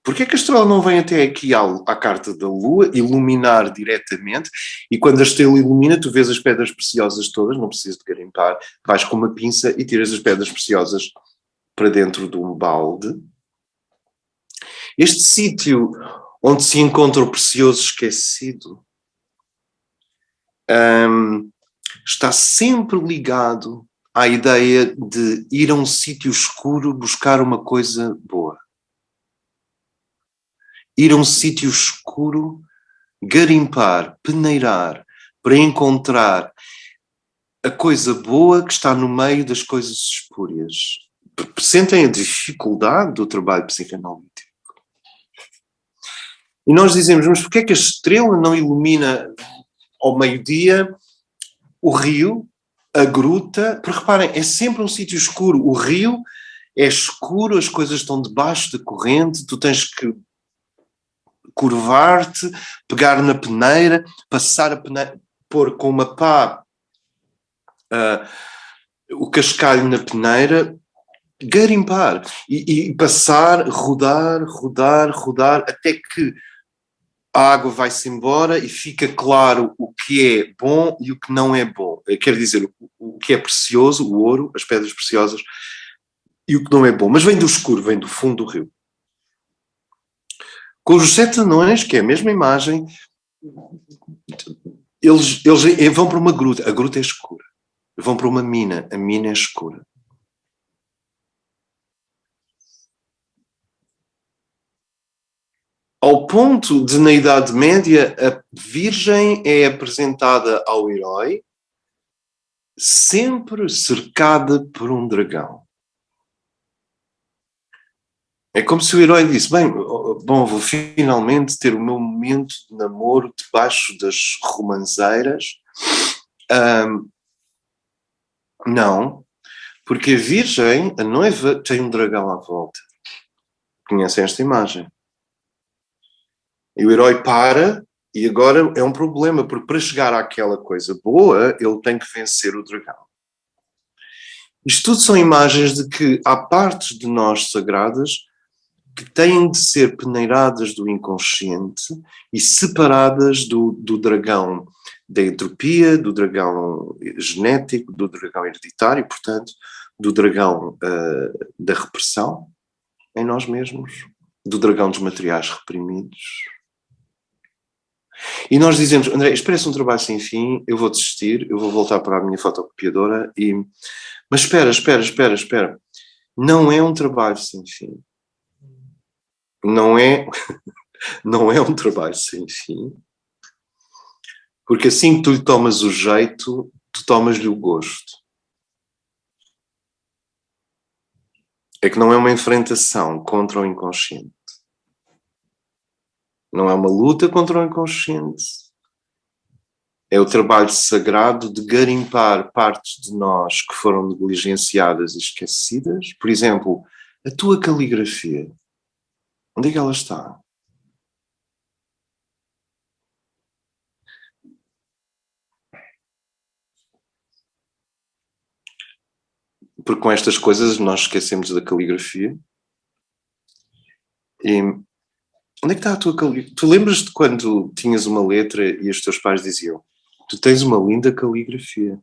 S1: porquê é que a estrela não vem até aqui à carta da Lua, iluminar diretamente, e quando a estrela ilumina, tu vês as pedras preciosas todas, não precisas de garimpar, vais com uma pinça e tiras as pedras preciosas para dentro de um balde. Este sítio onde se encontra o precioso esquecido está sempre ligado à ideia de ir a um sítio escuro buscar uma coisa boa. Ir a um sítio escuro, garimpar, peneirar, para encontrar a coisa boa que está no meio das coisas espúrias. Sentem a dificuldade do trabalho psicanalítico. E nós dizemos, mas porquê é que a estrela não ilumina ao meio-dia o rio, a gruta? Porque reparem, é sempre um sítio escuro. O rio é escuro, as coisas estão debaixo da corrente, tu tens que curvar-te, pegar na peneira, passar a peneira, pôr com uma pá o cascalho na peneira, garimpar e passar, rodar, até que a água vai-se embora e fica claro o que é bom e o que não é bom. Quer dizer, o que é precioso, o ouro, as pedras preciosas, e o que não é bom. Mas vem do escuro, vem do fundo do rio. Com os 7 anões, que é a mesma imagem, eles vão para uma gruta. A gruta é escura. Vão para uma mina. A mina é escura. Ao ponto de, na Idade Média, a Virgem é apresentada ao herói sempre cercada por um dragão. É como se o herói disse, bem, bom, vou finalmente ter o meu momento de namoro debaixo das romanceiras. Não, porque a Virgem, a noiva, tem um dragão à volta. Conhecem esta imagem? E o herói para, e agora é um problema, porque para chegar àquela coisa boa, ele tem que vencer o dragão. Isto tudo são imagens de que há partes de nós sagradas que têm de ser peneiradas do inconsciente e separadas do dragão da entropia, do dragão genético, do dragão hereditário, portanto, do dragão da repressão em nós mesmos, do dragão dos materiais reprimidos. E nós dizemos, André, isto parece um trabalho sem fim, eu vou desistir, eu vou voltar para a minha fotocopiadora e... Mas espera. Não é um trabalho sem fim. Não é um trabalho sem fim, porque assim que tu lhe tomas o jeito, tu tomas-lhe o gosto. É que não é uma enfrentação contra o inconsciente. Não é uma luta contra o inconsciente. É o trabalho sagrado de garimpar partes de nós que foram negligenciadas e esquecidas. Por exemplo, a tua caligrafia. Onde é que ela está? Porque com estas coisas nós esquecemos da caligrafia. E onde é que está a tua caligrafia? Tu lembras-te quando tinhas uma letra e os teus pais diziam: tu tens uma linda caligrafia.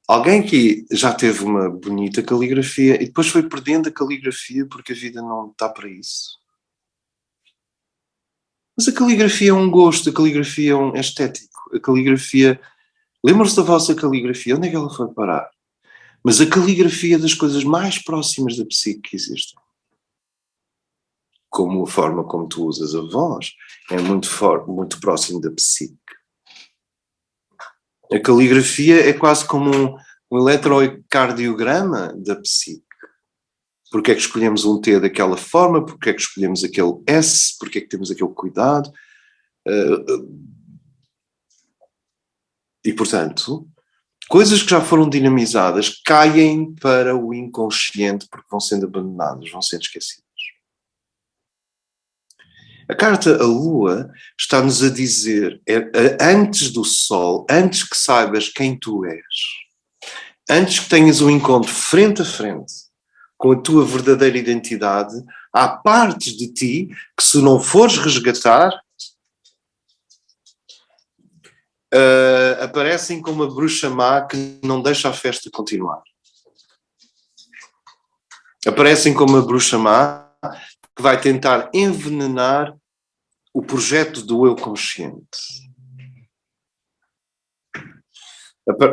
S1: Alguém que já teve uma bonita caligrafia e depois foi perdendo a caligrafia porque a vida não está para isso. Mas a caligrafia é um gosto, a caligrafia é estético, a caligrafia... Lembram-se da vossa caligrafia? Onde é que ela foi parar? Mas a caligrafia é das coisas mais próximas da psique que existem. Como a forma como tu usas a voz é muito próximo da psique. A caligrafia é quase como um eletrocardiograma da psique. Porque é que escolhemos um T daquela forma? Porque é que escolhemos aquele S? Porque é que temos aquele cuidado? E, portanto, coisas que já foram dinamizadas caem para o inconsciente porque vão sendo abandonadas, vão sendo esquecidas. A carta à Lua está-nos a dizer, antes do Sol, antes que saibas quem tu és, antes que tenhas um encontro frente a frente com a tua verdadeira identidade, há partes de ti que, se não fores resgatar, aparecem como uma bruxa má que não deixa a festa continuar. Aparecem como uma bruxa má que vai tentar envenenar o projeto do eu consciente.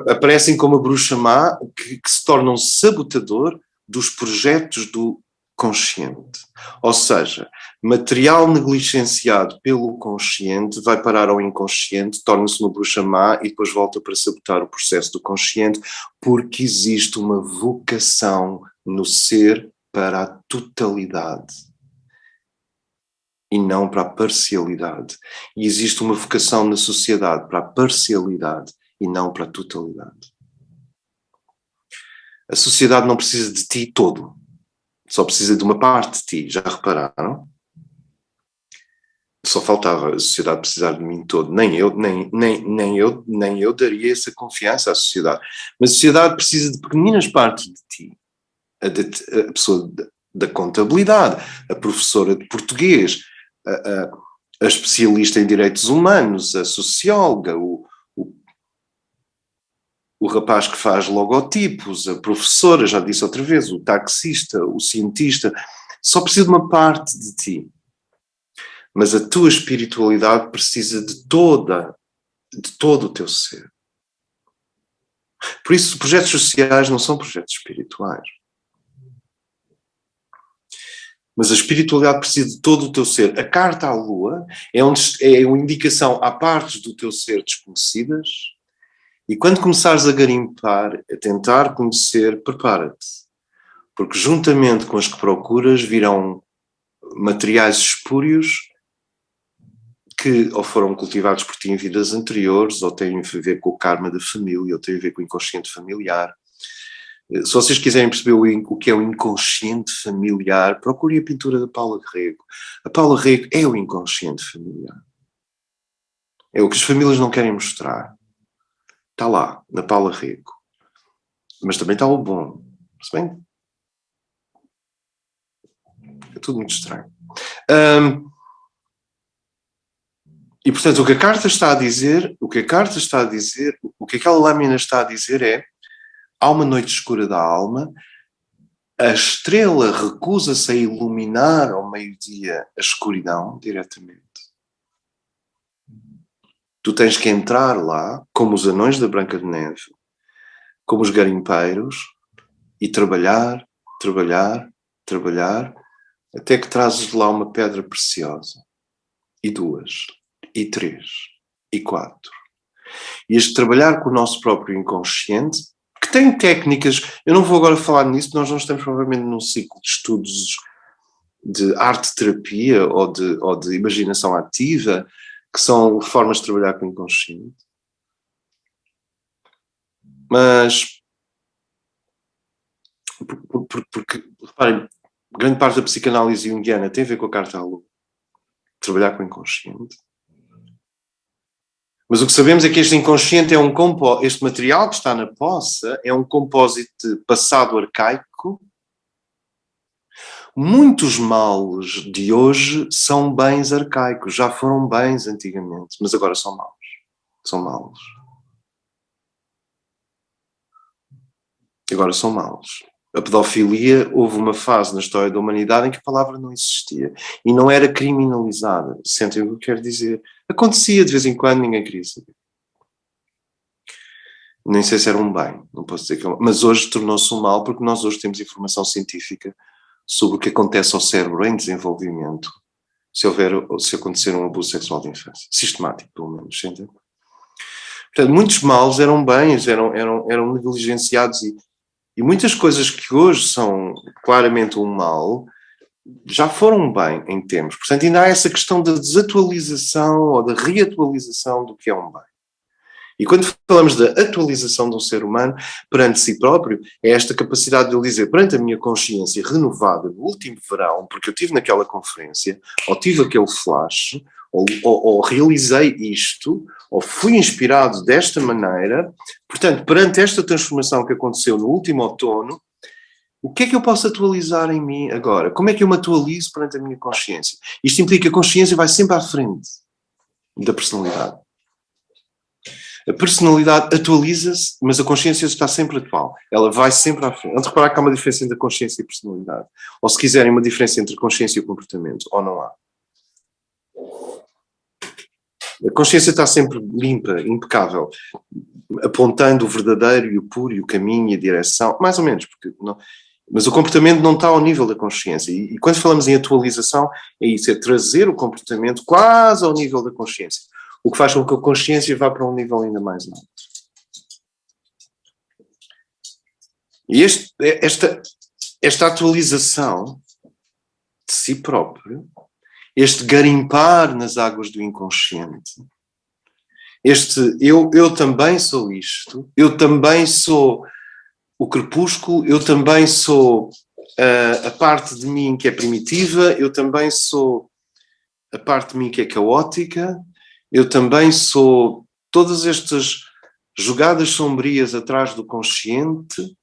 S1: Aparecem como uma bruxa má que se torna um sabotador dos projetos do consciente. Ou seja, material negligenciado pelo consciente vai parar ao inconsciente, torna-se uma bruxa má e depois volta para sabotar o processo do consciente, porque existe uma vocação no ser para a totalidade e não para a parcialidade. E existe uma vocação na sociedade para a parcialidade e não para a totalidade. A sociedade não precisa de ti todo. Só precisa de uma parte de ti. Já repararam? Só faltava a sociedade precisar de mim todo. Nem eu daria essa confiança à sociedade. Mas a sociedade precisa de pequeninas partes de ti. A pessoa da contabilidade, a professora de português, a especialista em direitos humanos, a socióloga, o rapaz que faz logotipos, a professora, já disse outra vez, o taxista, o cientista, só precisa de uma parte de ti. Mas a tua espiritualidade precisa de todo o teu ser. Por isso, projetos sociais não são projetos espirituais. Mas a espiritualidade precisa de todo o teu ser. A carta à Lua é uma indicação a partes do teu ser desconhecidas. E quando começares a garimpar, a tentar conhecer, prepara-te. Porque juntamente com as que procuras virão materiais espúrios que ou foram cultivados por ti em vidas anteriores, ou têm a ver com o karma da família, ou têm a ver com o inconsciente familiar. Se vocês quiserem perceber o que é o inconsciente familiar, procurem a pintura da Paula Rego. A Paula Rego é o inconsciente familiar. É o que as famílias não querem mostrar. Está lá, na Paula Rego. Mas também está o bom. Se bem, é tudo muito estranho. E portanto o que a carta está a dizer, o que aquela lâmina está a dizer é: há uma noite escura da alma, a estrela recusa-se a iluminar ao meio-dia a escuridão diretamente. Tu tens que entrar lá, como os anões da Branca de Neve, como os garimpeiros, e trabalhar, até que trazes de lá uma pedra preciosa. E 2, e 3, e 4. E este trabalhar com o nosso próprio inconsciente, que tem técnicas, eu não vou agora falar nisso, nós não estamos provavelmente num ciclo de estudos de arte-terapia ou de imaginação ativa, que são formas de trabalhar com o inconsciente. Mas, porque, reparem, grande parte da psicanálise junguiana tem a ver com a carta à Lua, trabalhar com o inconsciente. Mas o que sabemos é que este inconsciente é este material que está na poça é um compósito de passado arcaico. Muitos males de hoje são bens arcaicos, já foram bens antigamente, mas agora são maus. São maus. Agora são maus. A pedofilia, houve uma fase na história da humanidade em que a palavra não existia e não era criminalizada. Sentem o que eu quero dizer? Acontecia de vez em quando, ninguém queria saber. Nem sei se era um bem, não posso dizer que é um... Mas hoje tornou-se um mal porque nós hoje temos informação científica sobre o que acontece ao cérebro em desenvolvimento se acontecer um abuso sexual de infância. Sistemático, pelo menos. Entende? Portanto, muitos males eram bens, eram negligenciados e muitas coisas que hoje são claramente um mal já foram bem em tempos. Portanto, ainda há essa questão da desatualização ou da reatualização do que é um bem. E quando falamos da atualização de um ser humano perante si próprio, é esta capacidade de ele dizer, perante a minha consciência renovada no último verão, porque eu tive naquela conferência, ou tive aquele flash, ou realizei isto, ou fui inspirado desta maneira, portanto, perante esta transformação que aconteceu no último outono, o que é que eu posso atualizar em mim agora? Como é que eu me atualizo perante a minha consciência? Isto implica que a consciência vai sempre à frente da personalidade. A personalidade atualiza-se, mas a consciência está sempre atual. Ela vai sempre à frente. Vamos reparar que há uma diferença entre a consciência e a personalidade. Ou se quiserem, uma diferença entre a consciência e o comportamento. Ou não há. A consciência está sempre limpa, impecável, apontando o verdadeiro e o puro e o caminho e a direção. Mais ou menos, porque não... Mas o comportamento não está ao nível da consciência. E quando falamos em atualização, é isso, é trazer o comportamento quase ao nível da consciência. O que faz com que a consciência vá para um nível ainda mais alto. E esta atualização de si próprio, este garimpar nas águas do inconsciente, eu também sou isto, eu também sou o crepúsculo, eu também sou a parte de mim que é primitiva, eu também sou a parte de mim que é caótica, eu também sou todas estas jogadas sombrias atrás do consciente,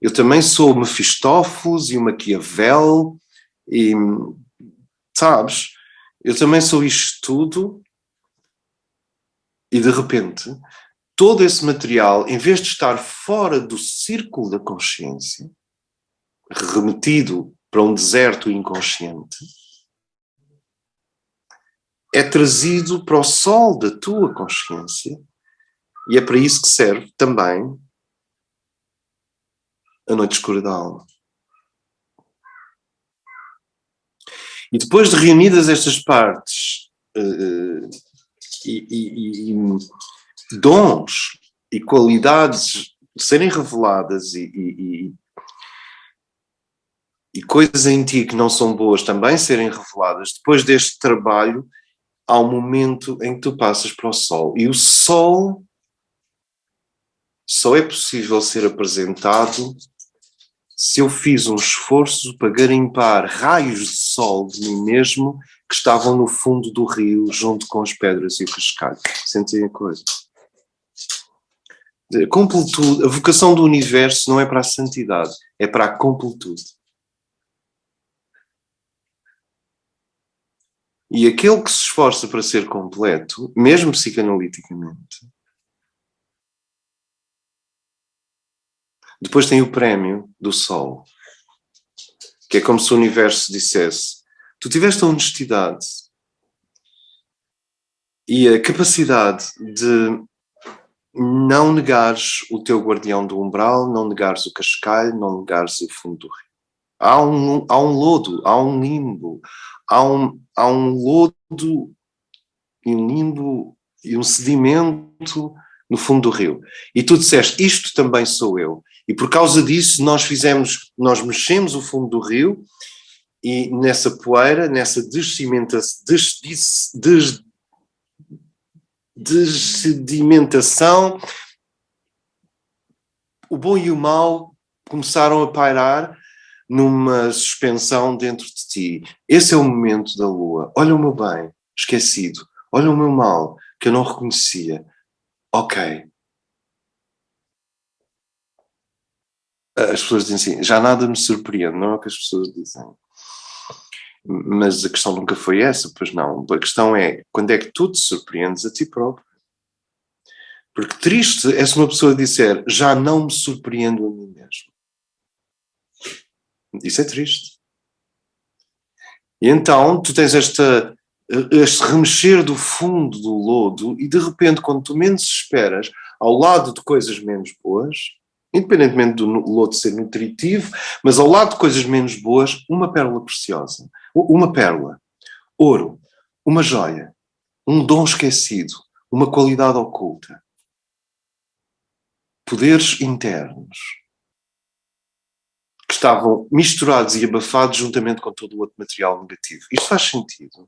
S1: eu também sou o Mefistófeles e o Maquiavel, e, sabes, eu também sou isto tudo, e de repente, todo esse material, em vez de estar fora do círculo da consciência, remetido para um deserto inconsciente, é trazido para o sol da tua consciência e é para isso que serve também a noite escura da alma. E depois de reunidas estas partes e dons e qualidades serem reveladas e coisas em ti que não são boas também serem reveladas, depois deste trabalho há um momento em que tu passas para o sol. E o sol só é possível ser apresentado se eu fiz um esforço para garimpar raios de sol de mim mesmo que estavam no fundo do rio junto com as pedras e o cascalho. Sentem a coisa? A completude, a vocação do universo não é para a santidade, é para a completude. E aquele que se esforça para ser completo, mesmo psicanaliticamente, depois tem o prémio do sol, que é como se o universo dissesse, tu tiveste a honestidade e a capacidade de não negares o teu guardião do umbral, não negares o cascalho, não negares o fundo do rio. Há um lodo, há um limbo, há um lodo e um limbo e um sedimento no fundo do rio. E tu disseste, isto também sou eu. E por causa disso nós mexemos o fundo do rio e nessa poeira, nessa dessedimentação, o bom e o mau começaram a pairar numa suspensão dentro de ti. Esse é o momento da lua. Olha o meu bem, esquecido. Olha o meu mal, que eu não reconhecia. Ok. As pessoas dizem assim, já nada me surpreende, não é o que as pessoas dizem. Mas a questão nunca foi essa, pois não. A questão é, quando é que tu te surpreendes a ti próprio? Porque triste é se uma pessoa disser, já não me surpreendo a mim mesmo. Isso é triste. E então tu tens este remexer do fundo do lodo e de repente, quando tu menos esperas, ao lado de coisas menos boas, independentemente do lodo ser nutritivo, mas ao lado de coisas menos boas, uma pérola preciosa, uma pérola, ouro, uma joia, um dom esquecido, uma qualidade oculta. poderes internos que estavam misturados e abafados juntamente com todo o outro material negativo. Isto faz sentido?